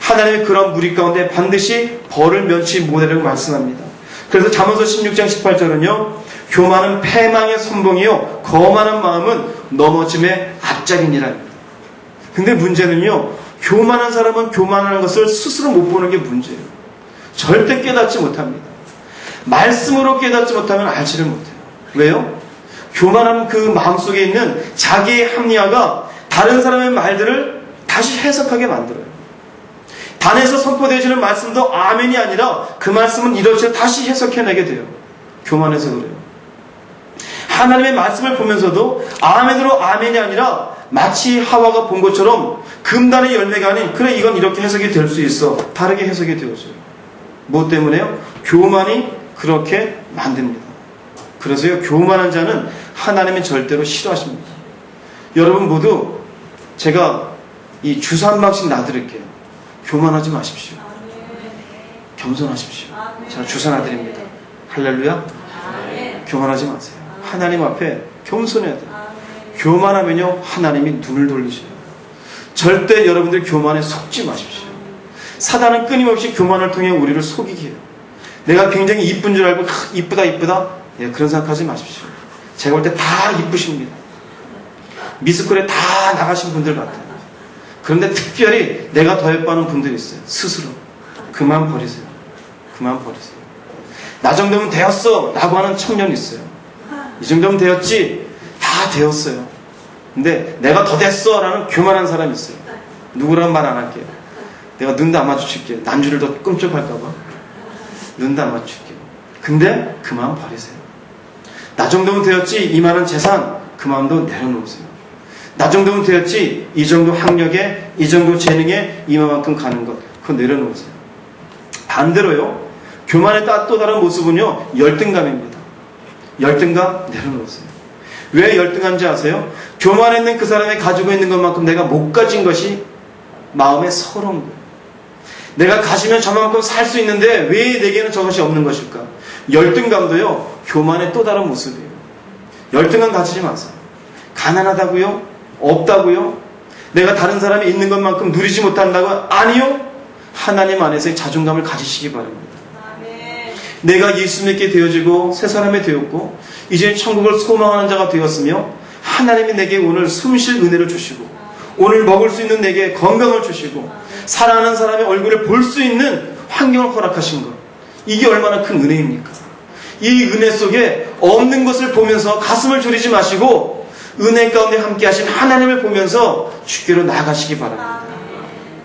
하나님의 그런 무리 가운데 반드시 벌을 면치 못하려고 말씀합니다. 그래서 잠언서 16장 18절은요, 교만은 패망의 선봉이요 거만한 마음은 넘어짐의 앞작이니라. 근데 문제는요, 교만한 사람은 교만한 것을 스스로 못 보는 게 문제예요. 절대 깨닫지 못합니다. 말씀으로 깨닫지 못하면 알지를 못해요. 왜요? 교만한 그 마음속에 있는 자기의 합리화가 다른 사람의 말들을 다시 해석하게 만들어요. 단에서 선포되어지는 말씀도 아멘이 아니라 그 말씀은 이렇게 다시 해석해내게 돼요. 교만해서 그래요. 하나님의 말씀을 보면서도 아멘으로 아멘이 아니라 마치 하와가 본 것처럼 금단의 열매가 아닌, 그래 이건 이렇게 해석이 될 수 있어, 다르게 해석이 되어져요. 뭐 때문에요? 교만이 그렇게 만듭니다. 그래서요, 교만한 자는 하나님은 절대로 싫어하십니다. 여러분 모두 제가 이 주사 한 방씩 놔드릴게요. 교만하지 마십시오. 겸손하십시오. 자, 주사 놔드립니다. 할렐루야. 교만하지 마세요. 하나님 앞에 겸손해야 돼요. 교만하면요, 하나님이 눈을 돌리셔요. 절대 여러분들 교만에 속지 마십시오. 사단은 끊임없이 교만을 통해 우리를 속이게 해요. 내가 굉장히 이쁜 줄 알고 이쁘다 예, 그런 생각하지 마십시오. 제가 볼 때 다 이쁘십니다. 미스콜에 다 나가신 분들 같아요. 그런데 특별히 내가 더 예뻐하는 분들이 있어요. 스스로. 그만 버리세요. 그만 버리세요. 나 정도면 되었어 라고 하는 청년이 있어요. 이 정도면 되었지, 다 되었어요. 근데 내가 더 됐어 라는 교만한 사람이 있어요. 누구라는 말 안 할게요. 내가 눈도 안 마주칠게요. 난주를 더 끔찍할까봐 눈도 안 마주칠게요. 근데 그 마음 버리세요. 나 정도면 되었지, 이만한 재산, 그 마음도 내려놓으세요. 나 정도면 되었지, 이 정도 학력에, 이 정도 재능에 이만큼 가는 것, 그거 내려놓으세요. 반대로요, 교만의 또 다른 모습은요, 열등감입니다. 열등감 내려놓으세요. 왜 열등한지 아세요? 교만했는 그 사람이 가지고 있는 것만큼 내가 못 가진 것이 마음에 서러운 거예요. 내가 가지면 저만큼 살 수 있는데 왜 내게는 저것이 없는 것일까? 열등감도요, 교만의 또 다른 모습이에요. 열등감 가지지 마세요. 가난하다고요? 없다고요? 내가 다른 사람이 있는 것만큼 누리지 못한다고요? 아니요. 하나님 안에서의 자존감을 가지시기 바랍니다. 내가 예수 믿게 되어지고 새 사람이 되었고 이제 천국을 소망하는 자가 되었으며 하나님이 내게 오늘 숨쉴 은혜를 주시고 오늘 먹을 수 있는 내게 건강을 주시고 사랑하는 사람의 얼굴을 볼 수 있는 환경을 허락하신 것, 이게 얼마나 큰 은혜입니까? 이 은혜 속에 없는 것을 보면서 가슴을 졸이지 마시고 은혜 가운데 함께 하신 하나님을 보면서 주께로 나아가시기 바랍니다.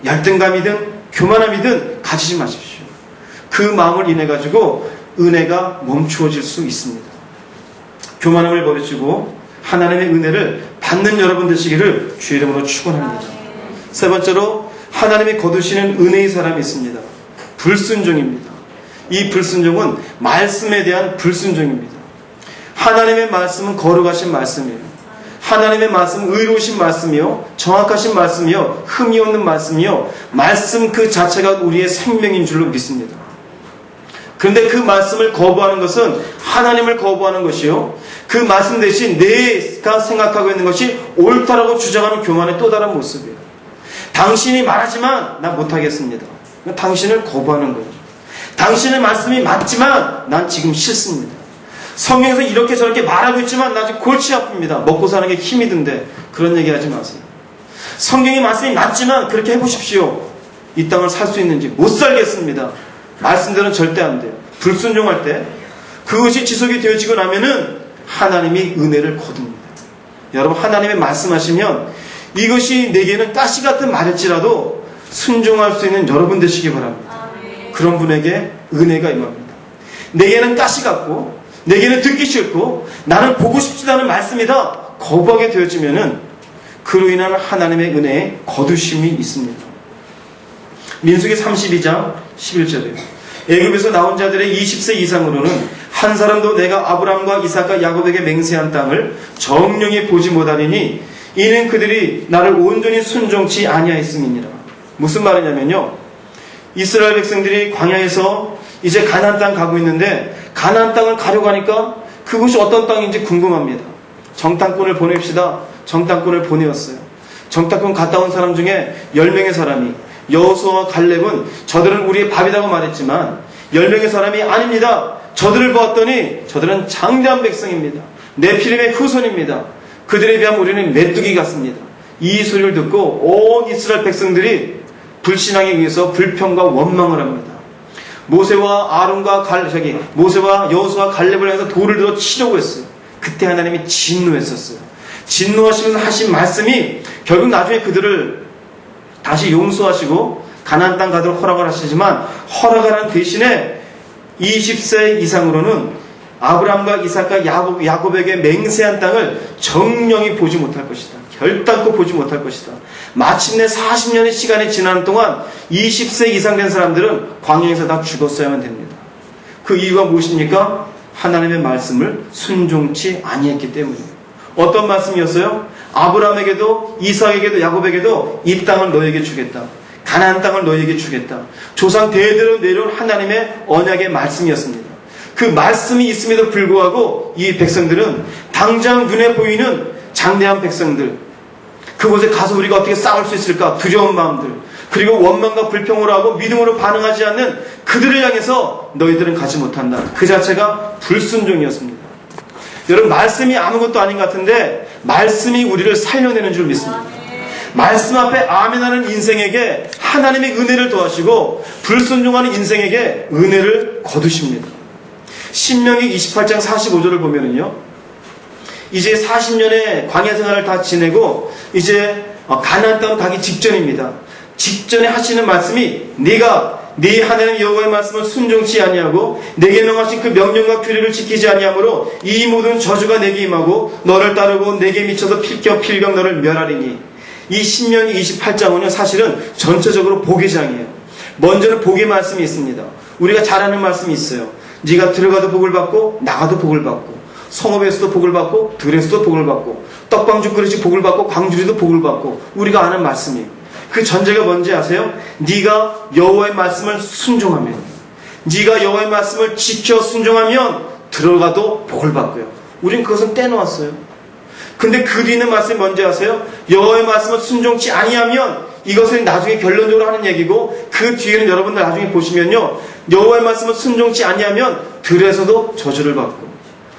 열등감이든 교만함이든 가지지 마십시오. 그 마음을 인해 가지고 은혜가 멈추어질 수 있습니다. 교만함을 버리시고 하나님의 은혜를 받는 여러분 되시기를 주의 이름으로 축원합니다. 세 번째로 하나님이 거두시는 은혜의 사람이 있습니다. 불순종입니다. 이 불순종은 말씀에 대한 불순종입니다. 하나님의 말씀은 거룩하신 말씀이에요. 하나님의 말씀은 의로우신 말씀이요, 정확하신 말씀이요, 흠이 없는 말씀이요, 말씀 그 자체가 우리의 생명인 줄로 믿습니다. 그런데 그 말씀을 거부하는 것은 하나님을 거부하는 것이요, 그 말씀 대신 내가 생각하고 있는 것이 옳다라고 주장하는 교만의 또 다른 모습이에요. 당신이 말하지만 난 못하겠습니다. 당신을 거부하는 거예요. 당신의 말씀이 맞지만 난 지금 싫습니다. 성경에서 이렇게 저렇게 말하고 있지만 나 지금 골치 아픕니다. 먹고 사는 게 힘이 든데 그런 얘기 하지 마세요. 성경의 말씀이 맞지만 그렇게 해보십시오. 이 땅을 살 수 있는지 못 살겠습니다. 말씀대로는 절대 안 돼요. 불순종할 때 그것이 지속이 되어지고 나면은 하나님이 은혜를 거둡니다. 여러분, 하나님의 말씀하시면 이것이 내게는 가시 같은 말일지라도 순종할 수 있는 여러분 되시기 바랍니다. 그런 분에게 은혜가 임합니다. 내게는 가시 같고 내게는 듣기 싫고 나는 보고 싶지 않은 말씀이다 거부하게 되어지면은 그로 인한 하나님의 은혜에 거두심이 있습니다. 민수기 32장 11절이에요. 애굽에서 나온 자들의 20세 이상으로는 한 사람도 내가 아브라함과 이삭과 야곱에게 맹세한 땅을 정령히 보지 못하리니 이는 그들이 나를 온전히 순종치 아니하였음이니라. 무슨 말이냐면요, 이스라엘 백성들이 광야에서 이제 가나안 땅 가고 있는데 가나안 땅을 가려고 하니까 그곳이 어떤 땅인지 궁금합니다. 정탐꾼을 보냅시다. 정탐꾼을 보내었어요. 정탐꾼 갔다 온 사람 중에 10명의 사람이 여호수아와 갈렙은 저들은 우리의 밥이라고 말했지만 10명의 사람이 아닙니다. 저들을 보았더니 저들은 장대한 백성입니다. 네피림의 후손입니다. 그들에 비하면 우리는 메뚜기 같습니다. 이 소리를 듣고 온 이스라엘 백성들이 불신앙에 의해서 불평과 원망을 합니다. 모세와 여호수아와 갈렙을 향해서 돌을 들어 치려고 했어요. 그때 하나님이 진노했었어요. 진노하시면서 하신 말씀이 결국 나중에 그들을 다시 용서하시고 가나안 땅 가도록 허락을 하시지만, 허락하는 대신에 20세 이상으로는 아브라함과 이삭과 야곱에게 맹세한 땅을 정령이 보지 못할 것이다. 결단코 보지 못할 것이다. 마침내 40년의 시간이 지나는 동안 20세 이상 된 사람들은 광야에서 다 죽었어야만 됩니다. 그 이유가 무엇입니까? 하나님의 말씀을 순종치 아니했기 때문입니다. 어떤 말씀이었어요? 아브라함에게도 이삭에게도 야곱에게도 이 땅을 너에게 주겠다. 가나안 땅을 너에게 주겠다. 조상 대대로 내려온 하나님의 언약의 말씀이었습니다. 그 말씀이 있음에도 불구하고 이 백성들은 당장 눈에 보이는 장대한 백성들, 그곳에 가서 우리가 어떻게 싸울 수 있을까 두려운 마음들, 그리고 원망과 불평으로 하고 믿음으로 반응하지 않는 그들을 향해서 너희들은 가지 못한다. 그 자체가 불순종이었습니다. 여러분, 말씀이 아무것도 아닌 것 같은데 말씀이 우리를 살려내는 줄 믿습니다. 말씀 앞에 아멘하는 인생에게 하나님의 은혜를 더하시고 불순종하는 인생에게 은혜를 거두십니다. 신명기 28장 45절을 보면은요, 이제 40년의 광야 생활을 다 지내고 이제 가나안 땅 가기 직전입니다. 직전에 하시는 말씀이 네가 네 하나님 여호와의 말씀을 순종치 아니하고 내게 명하신 그 명령과 규례를 지키지 아니하므로 이 모든 저주가 내게 임하고 너를 따르고 내게 미쳐서 필경 너를 멸하리니. 이 신명기 28장은요 사실은 전체적으로 복의 장이에요. 먼저는 복의 말씀이 있습니다. 우리가 잘 아는 말씀이 있어요. 네가 들어가도 복을 받고 나가도 복을 받고, 성읍에서도 복을 받고 들에서도 복을 받고, 떡방주 그릇이 복을 받고 광주리도 복을 받고, 우리가 아는 말씀이에요. 그 전제가 뭔지 아세요? 네가 여호와의 말씀을 순종하면, 네가 여호와의 말씀을 지켜 순종하면 들어가도 복을 받고요. 우린 그것은 떼놓았어요. 근데 그 뒤에 있는 말씀이 뭔지 아세요? 여호와의 말씀을 순종치 아니하면, 이것은 나중에 결론적으로 하는 얘기고, 그 뒤에는 여러분들 나중에 보시면요, 여호와의 말씀을 순종치 아니하면 들에서도 저주를 받고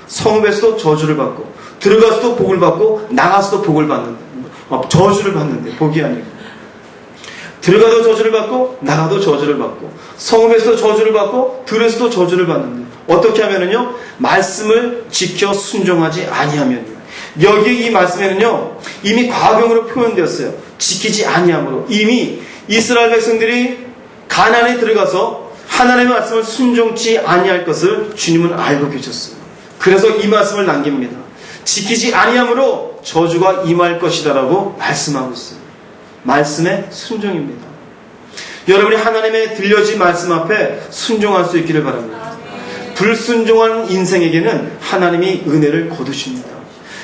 성읍에서도 저주를 받고 들어가서도 복을 받고 나가서도 복을 받는다. 저주를 받는데 복이 아니고, 들어가도 저주를 받고 나가도 저주를 받고 성읍에서도 저주를 받고 들에서도 저주를 받는데, 어떻게 하면은요, 말씀을 지켜 순종하지 아니하면요. 여기 이 말씀에는요 이미 과거형으로 표현되었어요. 지키지 아니함으로. 이미 이스라엘 백성들이 가나안에 들어가서 하나님의 말씀을 순종치 아니할 것을 주님은 알고 계셨어요. 그래서 이 말씀을 남깁니다. 지키지 아니함으로 저주가 임할 것이다라고 말씀하고 있어요. 말씀의 순종입니다. 여러분이 하나님의 들려진 말씀 앞에 순종할 수 있기를 바랍니다. 불순종한 인생에게는 하나님이 은혜를 거두십니다.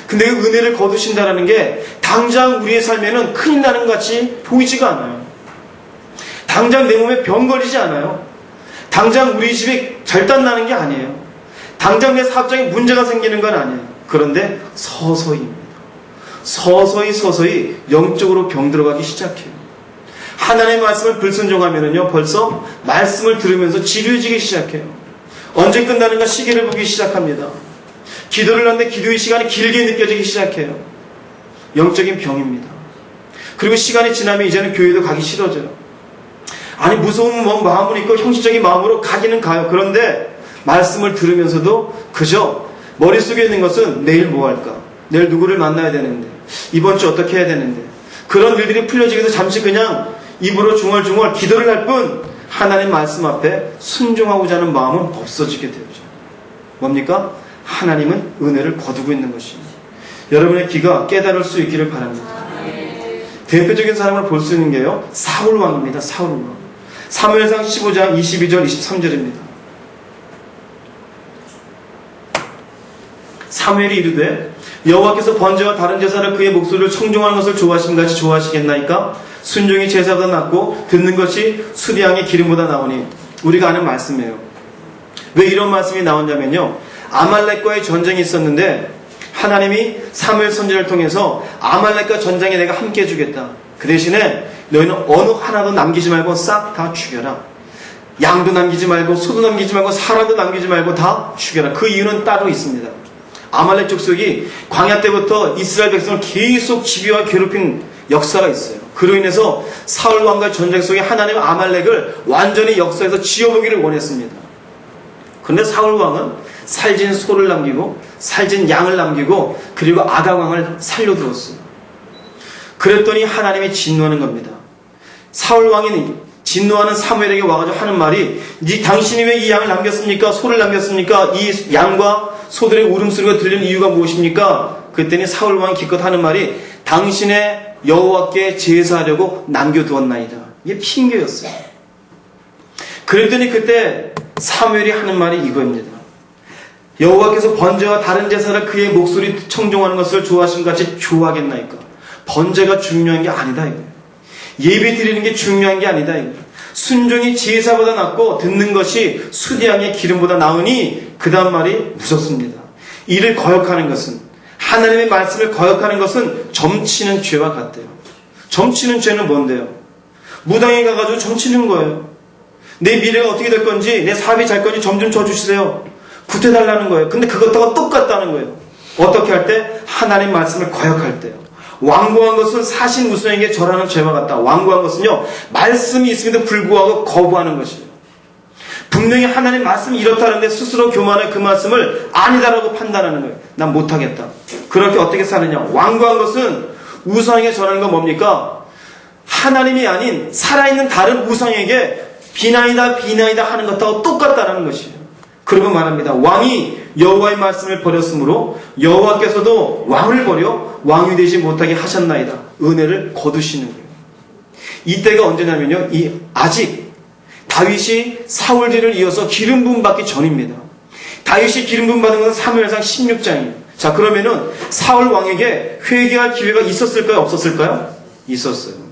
근데 그 은혜를 거두신다는 게 당장 우리의 삶에는 큰일 나는 것 같이 보이지가 않아요. 당장 내 몸에 병 걸리지 않아요. 당장 우리 집에 절단 나는 게 아니에요. 당장 내 사업장에 문제가 생기는 건 아니에요. 그런데 서서히입니다. 서서히 영적으로 병들어가기 시작해요. 하나님의 말씀을 불순종하면은요, 벌써 말씀을 들으면서 지루해지기 시작해요. 언제 끝나는가 시계를 보기 시작합니다. 기도를 하는데 기도의 시간이 길게 느껴지기 시작해요. 영적인 병입니다. 그리고 시간이 지나면 이제는 교회도 가기 싫어져요. 아니, 무서운 마음은 있고 형식적인 마음으로 가기는 가요. 그런데 말씀을 들으면서도 그저 머릿속에 있는 것은 내일 뭐 할까? 내일 누구를 만나야 되는데, 이번 주 어떻게 해야 되는데, 그런 일들이 풀려지기 위해서 잠시 그냥 입으로 중얼중얼 기도를 할 뿐 하나님 말씀 앞에 순종하고자 하는 마음은 없어지게 되죠. 뭡니까? 하나님은 은혜를 거두고 있는 것입니다. 여러분의 귀가 깨달을 수 있기를 바랍니다. 대표적인 사람을 볼 수 있는 게요, 사울 왕입니다. 사울 왕. 사무엘상 15장 22절 23절입니다. 사무엘이 이르되 여호와께서 번제와 다른 제사를 그의 목소리를 청종하는 것을 좋아하심같이 좋아하시겠나이까? 순종이 제사보다 낫고 듣는 것이 수리향의 기름보다 나오니. 우리가 아는 말씀이에요. 왜 이런 말씀이 나오냐면요, 아말렉과의 전쟁이 있었는데 하나님이 사무엘 선지자를 통해서 아말렉과 전쟁에 내가 함께 해주겠다. 그 대신에 너희는 어느 하나도 남기지 말고 싹 다 죽여라. 양도 남기지 말고 소도 남기지 말고 사람도 남기지 말고 다 죽여라. 그 이유는 따로 있습니다. 아말렉 족속이 광야 때부터 이스라엘 백성을 계속 지배와 괴롭힌 역사가 있어요. 그로 인해서 사울 왕과 전쟁 속에 하나님은 아말렉을 완전히 역사에서 지워보기를 원했습니다. 그런데 사울 왕은 살진 소를 남기고 살진 양을 남기고 그리고 아각 왕을 살려두었어요. 그랬더니 하나님이 진노하는 겁니다. 사울 왕이 진노하는 사무엘에게 와가지고 하는 말이 당신이 왜 이 양을 남겼습니까? 소를 남겼습니까? 이 양과 소들의 울음소리가 들리는 이유가 무엇입니까? 그랬더니 사울 왕이 기껏 하는 말이 당신의 여호와께 제사하려고 남겨두었나이다. 이게 핑계였어요. 그랬더니 그때 사무엘이 하는 말이 이거입니다. 여호와께서 번제와 다른 제사를 그의 목소리 청종하는 것을 좋아하신 것 같이 좋아하겠나이까? 번제가 중요한 게 아니다 이거예요. 예배 드리는 게 중요한 게 아니다 이거예요. 순종이 제사보다 낫고 듣는 것이 수디양의 기름보다 나으니 그 다음 말이 무섭습니다. 이를 거역하는 것은 하나님의 말씀을 거역하는 것은 점치는 죄와 같대요. 점치는 죄는 뭔데요? 무당에 가가지고 점치는 거예요. 내 미래가 어떻게 될 건지 내 사업이 잘 건지 점 좀 쳐주세요. 구태달라는 거예요. 근데 그것하고 똑같다는 거예요. 어떻게 할 때? 하나님 말씀을 거역할 때요. 완고한 것은 사신 우상에게 절하는 죄와 같다. 완고한 것은요, 말씀이 있음에도 불구하고 거부하는 것이에요. 분명히 하나님 말씀이 이렇다는데 스스로 교만해 그 말씀을 아니다라고 판단하는 거예요. 난 못하겠다. 그렇게 어떻게 사느냐? 완고한 것은 우상에게 절하는 건 뭡니까? 하나님이 아닌 살아있는 다른 우상에게 비난이다 하는 것하고 똑같다라는 것이에요. 그러고 말합니다. 왕이 여호와의 말씀을 버렸으므로 여호와께서도 왕을 버려 왕이 되지 못하게 하셨나이다. 은혜를 거두시는 거예요. 이때가 언제냐면요. 아직 다윗이 사울 뒤를 이어서 기름 부음 받기 전입니다. 다윗이 기름 부음 받은 것은 사무엘상 16장이에요. 자, 그러면은 사울 왕에게 회개할 기회가 있었을까요? 없었을까요? 있었어요.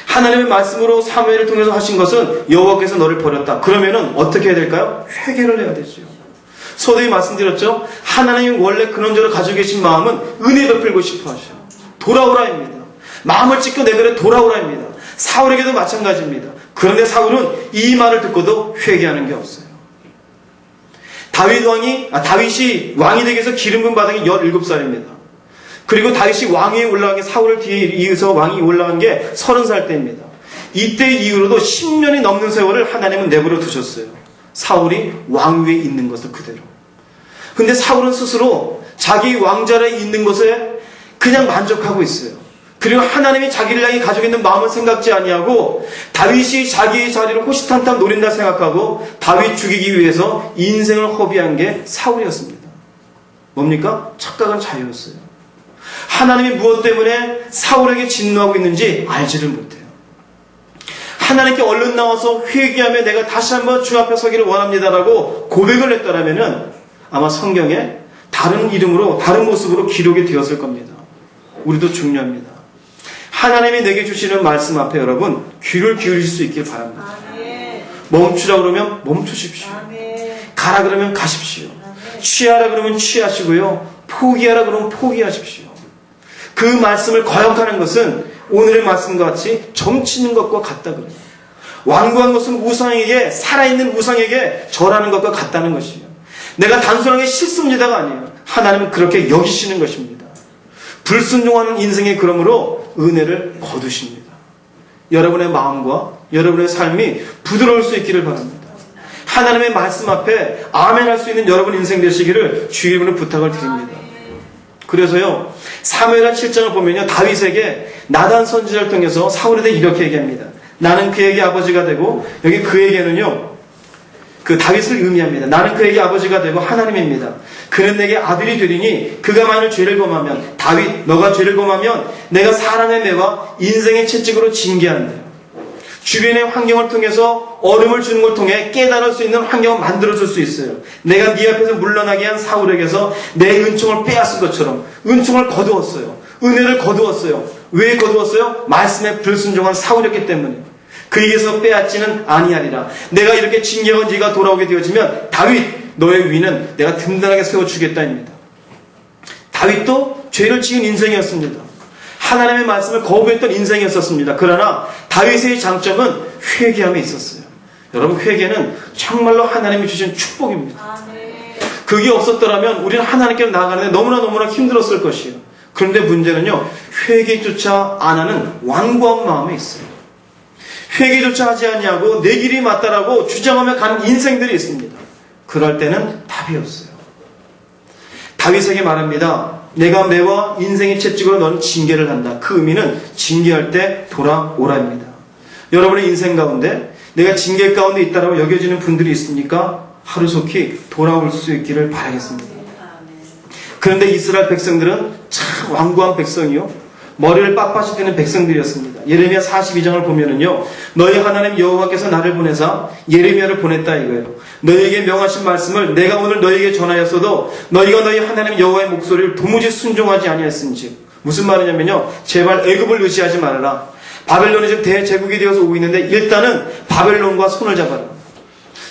하나님의 말씀으로 사무엘을 통해서 하신 것은 여호와께서 너를 버렸다. 그러면은 어떻게 해야 될까요? 회개를 해야 되죠. 서두에 말씀드렸죠. 하나님이 원래 근원적으로 가지고 계신 마음은 은혜 베풀고 싶어 하셔요. 돌아오라입니다. 마음을 찢고 내 글에 돌아오라입니다. 사울에게도 마찬가지입니다. 그런데 사울은 이 말을 듣고도 회개하는 게 없어요. 다윗이 왕이 되기 위해서 기름 부음 받은 게 17살입니다. 그리고 다윗이 왕위에 올라간 게 사울을 뒤에 이어서 왕이 올라간 게 30살 때입니다. 이때 이후로도 10년이 넘는 세월을 하나님은 내버려 두셨어요. 사울이 왕위에 있는 것을 그대로. 근데 사울은 스스로 자기 왕자리에 있는 것에 그냥 만족하고 있어요. 그리고 하나님이 자기를 향해 가지고 있는 마음을 생각지 아니하고 다윗이 자기의 자리를 호시탐탐 노린다 생각하고 다윗 죽이기 위해서 인생을 허비한 게 사울이었습니다. 뭡니까? 착각은 자유였어요. 하나님이 무엇 때문에 사울에게 진노하고 있는지 알지를 못해요. 하나님께 얼른 나와서 회개하며 내가 다시 한번 주 앞에 서기를 원합니다라고 고백을 했더라면 아마 성경에 다른 이름으로 다른 모습으로 기록이 되었을 겁니다. 우리도 중요합니다. 하나님이 내게 주시는 말씀 앞에 여러분 귀를 기울이실 수 있길 바랍니다. 멈추라 그러면 멈추십시오. 가라 그러면 가십시오. 취하라 그러면 취하시고요. 포기하라 그러면 포기하십시오. 그 말씀을 거역하는 것은 오늘의 말씀과 같이 점치는 것과 같다 그래요. 완고한 것은 우상에게, 살아있는 우상에게 절하는 것과 같다는 것이에요. 내가 단순하게 싫습니다가 아니에요. 하나님은 그렇게 여기시는 것입니다. 불순종하는 인생에 그러므로 은혜를 거두십니다. 여러분의 마음과 여러분의 삶이 부드러울 수 있기를 바랍니다. 하나님의 말씀 앞에 아멘할 수 있는 여러분 인생 되시기를 주의 이름으로 부탁을 드립니다. 그래서요, 사무엘하 7장을 보면요, 다윗에게 나단 선지자를 통해서 사울에 대해 이렇게 얘기합니다. 나는 그에게 아버지가 되고, 여기 그에게는요, 그 다윗을 의미합니다. 나는 그에게 아버지가 되고 하나님입니다. 그는 내게 아들이 되리니 그가 만일 죄를 범하면, 다윗 너가 죄를 범하면 내가 사람의 매와 인생의 채찍으로 징계한다. 주변의 환경을 통해서 얼음을 주는 걸 통해 깨달을 수 있는 환경을 만들어줄 수 있어요. 내가 네 앞에서 물러나게 한 사울에게서 내 은총을 빼앗은 것처럼 은총을 거두었어요. 은혜를 거두었어요. 왜 거두었어요? 말씀에 불순종한 사울이었기 때문에. 그에게서 빼앗지는 아니하리라. 내가 이렇게 징계한 네가 돌아오게 되어지면 다윗 너의 위는 내가 든든하게 세워주겠다입니다. 다윗도 죄를 지은 인생이었습니다. 하나님의 말씀을 거부했던 인생이었었습니다. 그러나 다윗의 장점은 회개함에 있었어요. 여러분, 회개는 정말로 하나님이 주신 축복입니다. 그게 없었더라면 우리는 하나님께 나아가는데 너무나 힘들었을 것이에요. 그런데 문제는요, 회개조차 안 하는 완고한 마음에 있어요. 회개조차 하지 않냐고 내 길이 맞다라고 주장하며 가는 인생들이 있습니다. 그럴 때는 답이 없어요. 다윗에게 말합니다. 내가 매와 인생의 채찍으로 너는 징계를 한다. 그 의미는 징계할 때 돌아오라입니다. 여러분의 인생 가운데 내가 징계 가운데 있다라고 여겨지는 분들이 있습니까? 하루속히 돌아올 수 있기를 바라겠습니다. 그런데 이스라엘 백성들은 참 완고한 백성이요, 머리를 빳빳이 뜨는 백성들이었습니다. 예레미야 42장을 보면은요, 너희 하나님 여호와께서 나를 보내사 예레미야를 보냈다 이거예요. 너희에게 명하신 말씀을 내가 오늘 너희에게 전하였어도 너희가 너희 하나님 여호와의 목소리를 도무지 순종하지 아니하였은지. 무슨 말이냐면요, 제발 애굽을 의지하지 말아라. 바벨론이 지금 대제국이 되어서 오고 있는데 일단은 바벨론과 손을 잡아라.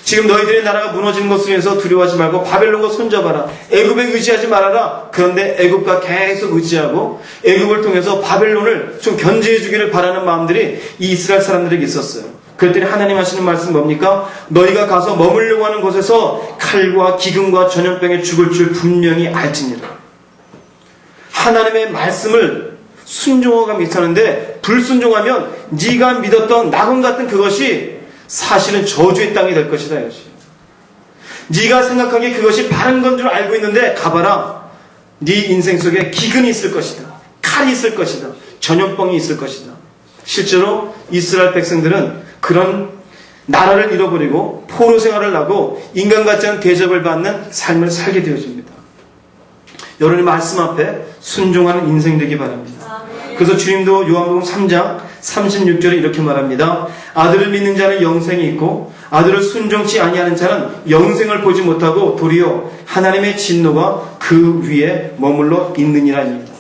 지금 너희들의 나라가 무너지는 것을 위해서 두려워하지 말고 바벨론과 손잡아라. 애굽에 의지하지 말아라. 그런데 애굽과 계속 의지하고 애굽을 통해서 바벨론을 좀 견제해 주기를 바라는 마음들이 이 이스라엘 사람들에게 있었어요. 그랬더니 하나님 하시는 말씀 뭡니까? 너희가 가서 머물려고 하는 곳에서 칼과 기근과 전염병에 죽을 줄 분명히 알지니라. 하나님의 말씀을 순종하고 미치는데 불순종하면 네가 믿었던 낙원 같은 그것이 사실은 저주의 땅이 될 것이다 이것이. 네가 생각하기에 그것이 바른 건 줄 알고 있는데 가봐라. 네 인생 속에 기근이 있을 것이다. 칼이 있을 것이다. 전염병이 있을 것이다. 실제로 이스라엘 백성들은 그런 나라를 잃어버리고 포로 생활을 하고 인간 같지 않은 대접을 받는 삶을 살게 되어집니다. 여러분의 말씀 앞에 순종하는 인생 되기 바랍니다. 그래서 주님도 요한복음 3장 36절에 이렇게 말합니다. 아들을 믿는 자는 영생이 있고 아들을 순종치 아니하는 자는 영생을 보지 못하고 도리어 하나님의 진노가 그 위에 머물러 있느니라입니다.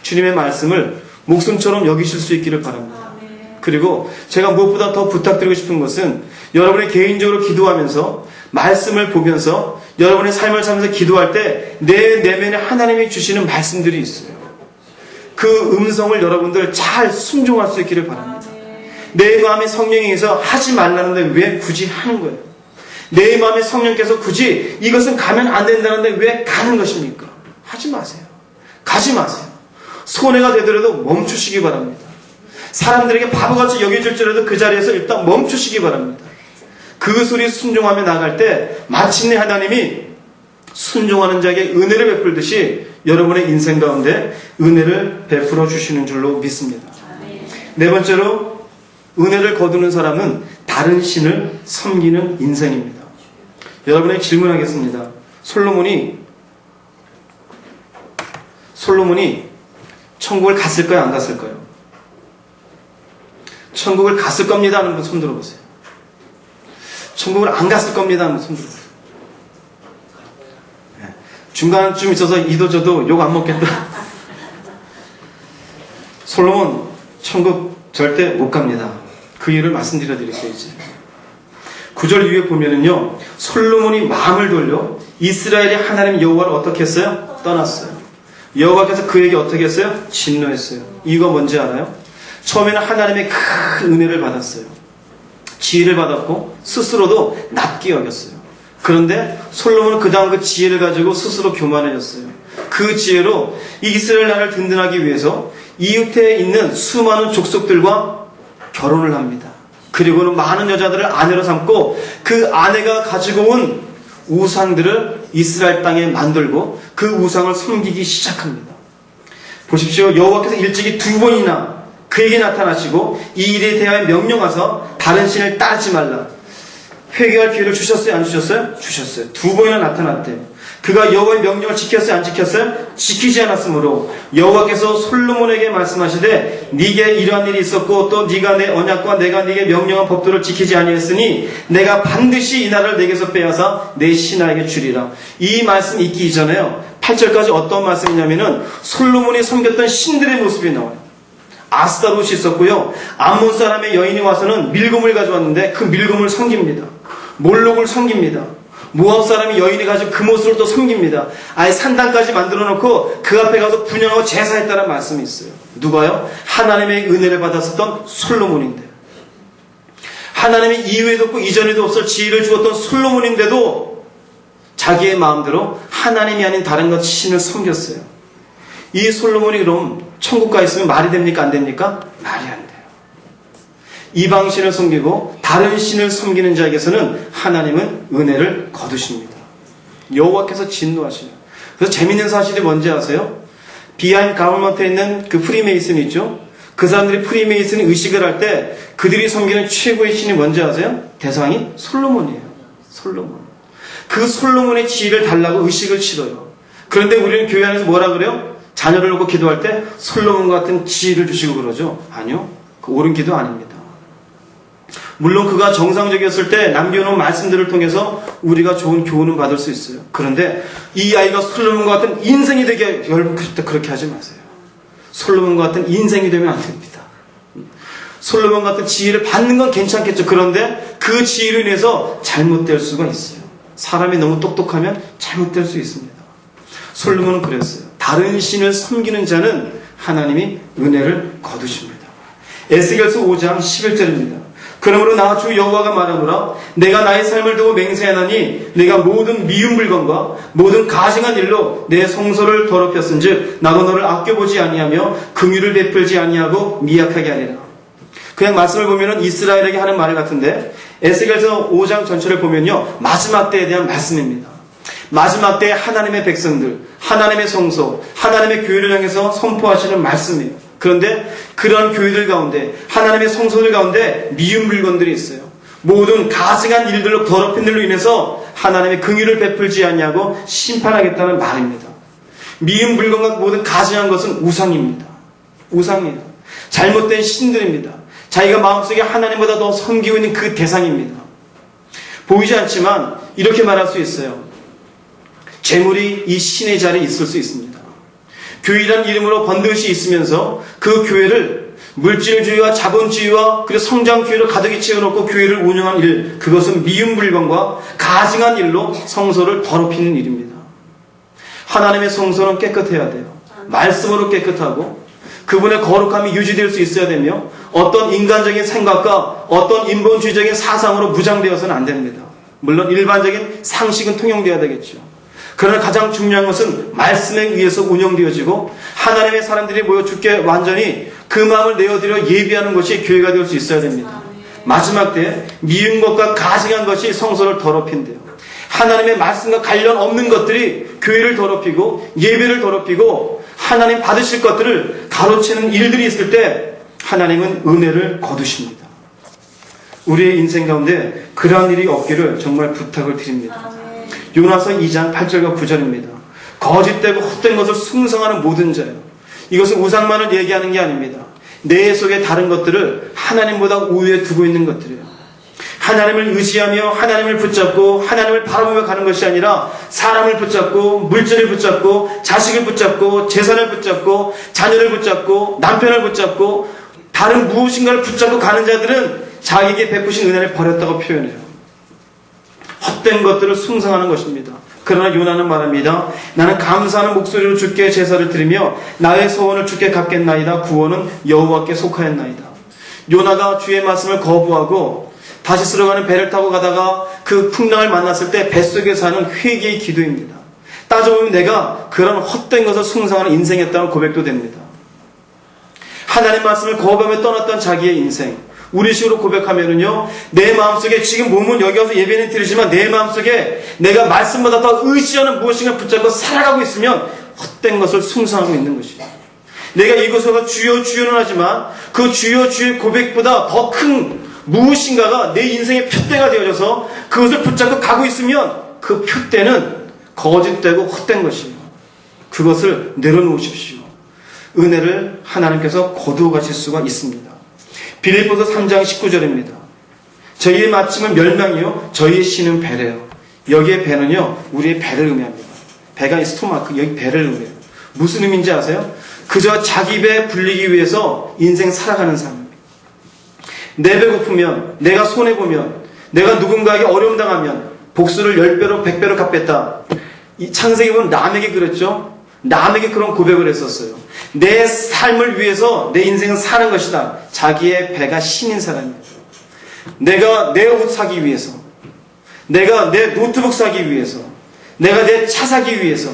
주님의 말씀을 목숨처럼 여기실 수 있기를 바랍니다. 그리고 제가 무엇보다 더 부탁드리고 싶은 것은 여러분이 개인적으로 기도하면서 말씀을 보면서 여러분의 삶을 살면서 기도할 때 내 내면에 하나님이 주시는 말씀들이 있어요. 그 음성을 여러분들 잘 순종할 수 있기를 바랍니다. 내 마음에 성령께서 하지 말라는데 왜 굳이 하는 거예요? 내 마음에 성령께서 굳이 이것은 가면 안 된다는데 왜 가는 것입니까? 하지 마세요. 가지 마세요. 손해가 되더라도 멈추시기 바랍니다. 사람들에게 바보같이 여겨질지라도 그 자리에서 일단 멈추시기 바랍니다. 그 소리 순종하며 나갈 때 마침내 하나님이 순종하는 자에게 은혜를 베풀듯이 여러분의 인생 가운데 은혜를 베풀어 주시는 줄로 믿습니다. 네 번째로 은혜를 거두는 사람은 다른 신을 섬기는 인생입니다. 여러분에게 질문하겠습니다. 솔로몬이 천국을 갔을까요? 안 갔을까요? 천국을 갔을 겁니다 하는 분 손 들어보세요. 천국을 안 갔을 겁니다 하는 분 손 들어보세요. 중간쯤 있어서 이도 저도 욕 안 먹겠다. 솔로몬 천국 절대 못 갑니다. 그 이유를 말씀드려 드릴게요. 이제 9절 이후에 보면은요, 솔로몬이 마음을 돌려 이스라엘이 하나님 여호와를 어떻게 했어요? 떠났어요. 여호와께서 그에게 어떻게 했어요? 진노했어요. 이유가 뭔지 알아요? 처음에는 하나님의 큰 은혜를 받았어요. 지혜를 받았고 스스로도 납게 여겼어요. 그런데 솔로몬은 그 다음 그 지혜를 가지고 스스로 교만해졌어요. 그 지혜로 이 이스라엘 나라를 든든하기 위해서 이웃에 있는 수많은 족속들과 결혼을 합니다. 그리고는 많은 여자들을 아내로 삼고 그 아내가 가지고 온 우상들을 이스라엘 땅에 만들고 그 우상을 섬기기 시작합니다. 보십시오. 여호와께서 일찍이 2번이나 그에게 나타나시고 이 일에 대하여 명령하서 다른 신을 따르지 말라. 회개할 기회를 주셨어요? 안 주셨어요? 주셨어요. 2번이나 나타났대요. 그가 여호와의 명령을 지켰어요? 안 지켰어요? 지키지 않았으므로 여호와께서 솔로몬에게 말씀하시되 네게 이러한 일이 있었고 또 네가 내 언약과 내가 네게 명령한 법도를 지키지 아니했으니 내가 반드시 이 나라를 네게서 빼앗아 내 신하에게 주리라. 이 말씀 읽기 이전에요, 8절까지 어떤 말씀이냐면은 솔로몬이 섬겼던 신들의 모습이 나와요. 아스타롯이 있었고요, 암몬 사람의 여인이 와서는 밀금을 가져왔는데 그 밀금을 섬깁니다. 몰록을 섬깁니다. 모압 사람이 여인이 가진 금옷으로 또 섬깁니다. 아예 산당까지 만들어 놓고 그 앞에 가서 분양하고 제사했다는 말씀이 있어요. 누가요? 하나님의 은혜를 받았었던 솔로몬인데요. 하나님이 이후에도 없고 이전에도 없을 지혜를 주었던 솔로몬인데도 자기의 마음대로 하나님이 아닌 다른 것 신을 섬겼어요. 이 솔로몬이 그럼 천국 가 있으면 말이 됩니까? 안 됩니까? 말이 안 돼요. 이방 신을 섬기고 다른 신을 섬기는 자에게서는 하나님은 은혜를 거두십니다. 여호와께서 진노하시요. 그래서 재밌는 사실이 뭔지 아세요? 비하인드 가버먼트에 있는 그 프리메이슨이 있죠. 그 사람들이 프리메이슨 의식을 할 때 그들이 섬기는 최고의 신이 뭔지 아세요? 대상이 솔로몬이에요. 솔로몬. 그 솔로몬의 지혜를 달라고 의식을 치러요. 그런데 우리는 교회 안에서 뭐라 그래요? 자녀를 놓고 기도할 때 솔로몬 같은 지혜를 주시고 그러죠? 아니요. 그 옳은 기도 아닙니다. 물론 그가 정상적이었을 때 남겨놓은 말씀들을 통해서 우리가 좋은 교훈을 받을 수 있어요. 그런데 이 아이가 솔로몬 같은 인생이 되게 여러분 그렇게 하지 마세요. 솔로몬 같은 인생이 되면 안 됩니다. 솔로몬 같은 지혜를 받는 건 괜찮겠죠. 그런데 그 지혜로 인해서 잘못될 수가 있어요. 사람이 너무 똑똑하면 잘못될 수 있습니다. 솔로몬은 그랬어요. 다른 신을 섬기는 자는 하나님이 은혜를 거두십니다. 에스겔서 5장 11절입니다. 그러므로 나 주 여호와가 말하노라 내가 나의 삶을 두고 맹세하나니 내가 모든 미운 물건과 모든 가증한 일로 내 성소를 더럽혔은즉 나도 너를 아껴보지 아니하며 긍휼을 베풀지 아니하고 미약하게 하리라. 그냥 말씀을 보면은 이스라엘에게 하는 말 같은데 에스겔서 5장 전체를 보면요 마지막 때에 대한 말씀입니다. 마지막 때에 하나님의 백성들, 하나님의 성소, 하나님의 교회를 향해서 선포하시는 말씀이에요. 그런데 그러한 교회들 가운데 하나님의 성소들 가운데 미운 물건들이 있어요. 모든 가증한 일들로 더럽힌 일로 인해서 하나님의 긍휼을 베풀지 않냐고 심판하겠다는 말입니다. 미운 물건과 모든 가증한 것은 우상입니다. 우상이에요. 잘못된 신들입니다. 자기가 마음속에 하나님보다 더 섬기고 있는 그 대상입니다. 보이지 않지만 이렇게 말할 수 있어요. 재물이 이 신의 자리에 있을 수 있습니다. 교회라는 이름으로 번듯이 있으면서 그 교회를 물질주의와 자본주의와 그리고 성장주의로 가득히 채워놓고 교회를 운영한 일, 그것은 미운 물건과 가증한 일로 성소를 더럽히는 일입니다. 하나님의 성소는 깨끗해야 돼요. 말씀으로 깨끗하고 그분의 거룩함이 유지될 수 있어야 되며 어떤 인간적인 생각과 어떤 인본주의적인 사상으로 무장되어서는 안 됩니다. 물론 일반적인 상식은 통용되어야 되겠죠. 그러나 가장 중요한 것은 말씀에 의해서 운영되어지고 하나님의 사람들이 모여 주께 완전히 그 마음을 내어드려 예비하는 것이 교회가 될 수 있어야 됩니다. 마지막 때에 미운 것과 가증한 것이 성소를 더럽힌대요. 하나님의 말씀과 관련 없는 것들이 교회를 더럽히고 예배를 더럽히고 하나님 받으실 것들을 가로채는 일들이 있을 때 하나님은 은혜를 거두십니다. 우리의 인생 가운데 그러한 일이 없기를 정말 부탁을 드립니다. 요나서 2장 8절과 9절입니다. 거짓되고 헛된 것을 숭상하는 모든 자요. 이것은 우상만을 얘기하는 게 아닙니다. 내 속에 다른 것들을 하나님보다 우위에 두고 있는 것들이에요. 하나님을 의지하며 하나님을 붙잡고 하나님을 바라보며 가는 것이 아니라 사람을 붙잡고 물질을 붙잡고 자식을 붙잡고 재산을 붙잡고 자녀를 붙잡고 남편을 붙잡고 다른 무엇인가를 붙잡고 가는 자들은 자기에게 베푸신 은혜를 버렸다고 표현해요. 헛된 것들을 숭상하는 것입니다. 그러나 요나는 말합니다. 나는 감사하는 목소리로 주께 제사를 드리며 나의 소원을 주께 갚겠나이다. 구원은 여호와께 속하였나이다. 요나가 주의 말씀을 거부하고 다시 들어가는 배를 타고 가다가 그 풍랑을 만났을 때 뱃속에서 하는 회개의 기도입니다. 따져보면 내가 그런 헛된 것을 숭상하는 인생이었다는 고백도 됩니다. 하나님 말씀을 거부하며 떠났던 자기의 인생, 우리식으로 고백하면은요, 내 마음속에 지금 몸은 여기 와서 예배는 드리지만 내 마음속에 내가 말씀보다 더 의지하는 무엇인가 붙잡고 살아가고 있으면 헛된 것을 숭상하고 있는 것이죠. 내가 이곳에서 주여 주여는 하지만 그 주여 주의 고백보다 더 큰 무엇인가가 내 인생의 표대가 되어져서 그것을 붙잡고 가고 있으면 그 표대는 거짓되고 헛된 것이에요. 그것을 내려놓으십시오. 은혜를 하나님께서 거두어 가실 수가 있습니다. 빌립보서 3장 19절입니다. 저희의 마침은 멸망이요 저희의 신은 배래요. 여기에 배는요 우리의 배를 의미합니다. 배가 이 스토마크, 여기 배를 의미해요. 무슨 의미인지 아세요? 그저 자기 배 불리기 위해서 인생 살아가는 삶입니다. 내 배고프면, 내가 손해보면, 내가 누군가에게 어려움 당하면 복수를 10배로 100배로 갚겠다. 이 창세기 보면 남에게 그랬죠. 남에게 그런 고백을 했었어요. 내 삶을 위해서 내 인생은 사는 것이다. 자기의 배가 신인 사람이에요. 내가 내 옷 사기 위해서, 내가 내 노트북 사기 위해서, 내가 내 차 사기 위해서,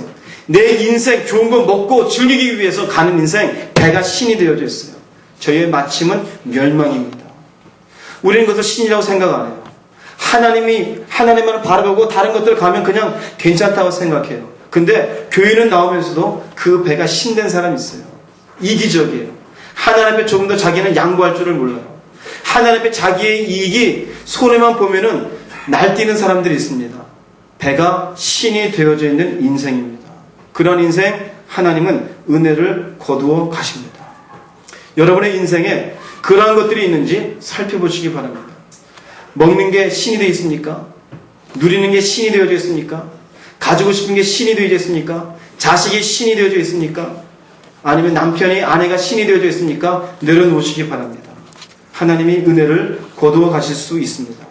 내 인생 좋은 거 먹고 즐기기 위해서 가는 인생, 배가 신이 되어져 있어요. 저희의 마침은 멸망입니다. 우리는 그것을 신이라고 생각 안 해요. 하나님만을 바라보고 다른 것들 가면 그냥 괜찮다고 생각해요. 근데 교회는 나오면서도 그 배가 신된 사람이 있어요. 이기적이에요. 하나님 앞에 조금 더 자기는 양보할 줄을 몰라요. 하나님 앞에 자기의 이익이 손해만 보면은 날뛰는 사람들이 있습니다. 배가 신이 되어져 있는 인생입니다. 그런 인생 하나님은 은혜를 거두어 가십니다. 여러분의 인생에 그러한 것들이 있는지 살펴보시기 바랍니다. 먹는 게 신이 되어 있습니까? 누리는 게 신이 되어져 있습니까? 가지고 싶은 게 신이 되어져 있습니까? 자식이 신이 되어져 있습니까? 아니면 남편이, 아내가 신이 되어져 있습니까? 내려놓으시기 바랍니다. 하나님이 은혜를 거두어 가실 수 있습니다.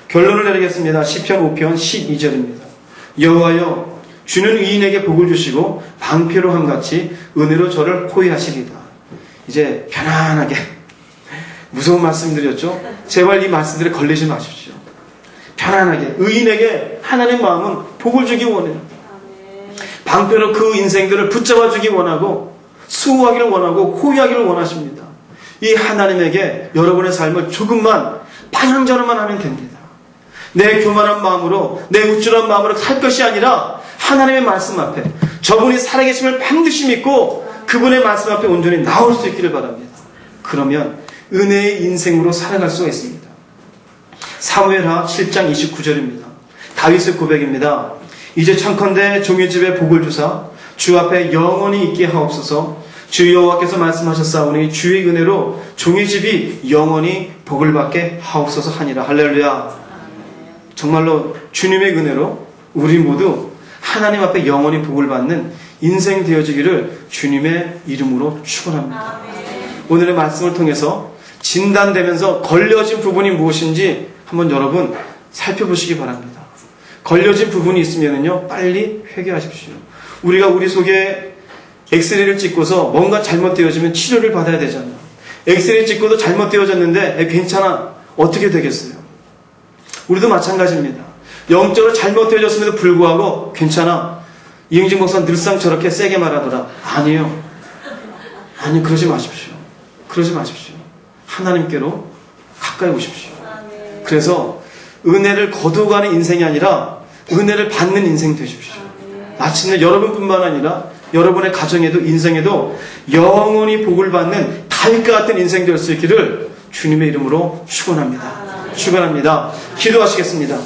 결론을 내리겠습니다. 시편 5편 12절입니다. 여호와여, 주는 의인에게 복을 주시고 방패로 함같이 은혜로 저를 호위하시리다. 이제 편안하게 무서운 말씀드렸죠? 제발 이 말씀들에 걸리지 마십시오. 편안하게 의인에게 하나님의 마음은 복을 주기 원해요. 방패로 그 인생들을 붙잡아 주기 원하고 수호하기를 원하고 호위하기를 원하십니다. 이 하나님에게 여러분의 삶을 조금만 방향전환만 하면 됩니다. 내 교만한 마음으로, 내 우쭐한 마음으로 살 것이 아니라 하나님의 말씀 앞에, 저분이 살아계심을 반드시 믿고 그분의 말씀 앞에 온전히 나올 수 있기를 바랍니다. 그러면 은혜의 인생으로 살아갈 수가 있습니다. 사무엘하 7장 29절입니다. 다윗의 고백입니다. 이제 청컨대 종의 집에 복을 주사 주 앞에 영원히 있게 하옵소서. 주 여호와께서 말씀하셨사오니 주의 은혜로 종의 집이 영원히 복을 받게 하옵소서 하니라. 할렐루야. 정말로 주님의 은혜로 우리 모두 하나님 앞에 영원히 복을 받는 인생 되어지기를 주님의 이름으로 축원합니다. 오늘의 말씀을 통해서 진단되면서 걸려진 부분이 무엇인지 한번 여러분 살펴보시기 바랍니다. 걸려진 부분이 있으면요 빨리 회개하십시오. 우리가 우리 속에 엑스레이를 찍고서 뭔가 잘못되어지면 치료를 받아야 되잖아요. 엑스레이 찍고도 잘못되어졌는데 괜찮아, 어떻게 되겠어요? 우리도 마찬가지입니다. 영적으로 잘못되어졌음에도 불구하고 괜찮아, 이영진 목사 늘상 저렇게 세게 말하더라. 아니요, 그러지 마십시오. 그러지 마십시오. 하나님께로 가까이 오십시오. 그래서 은혜를 거두어가는 인생이 아니라 은혜를 받는 인생 되십시오. 마침내 여러분뿐만 아니라 여러분의 가정에도 인생에도 영원히 복을 받는 다윗과 같은 인생 될 수 있기를 주님의 이름으로 축원합니다. 축원합니다. 기도하시겠습니다.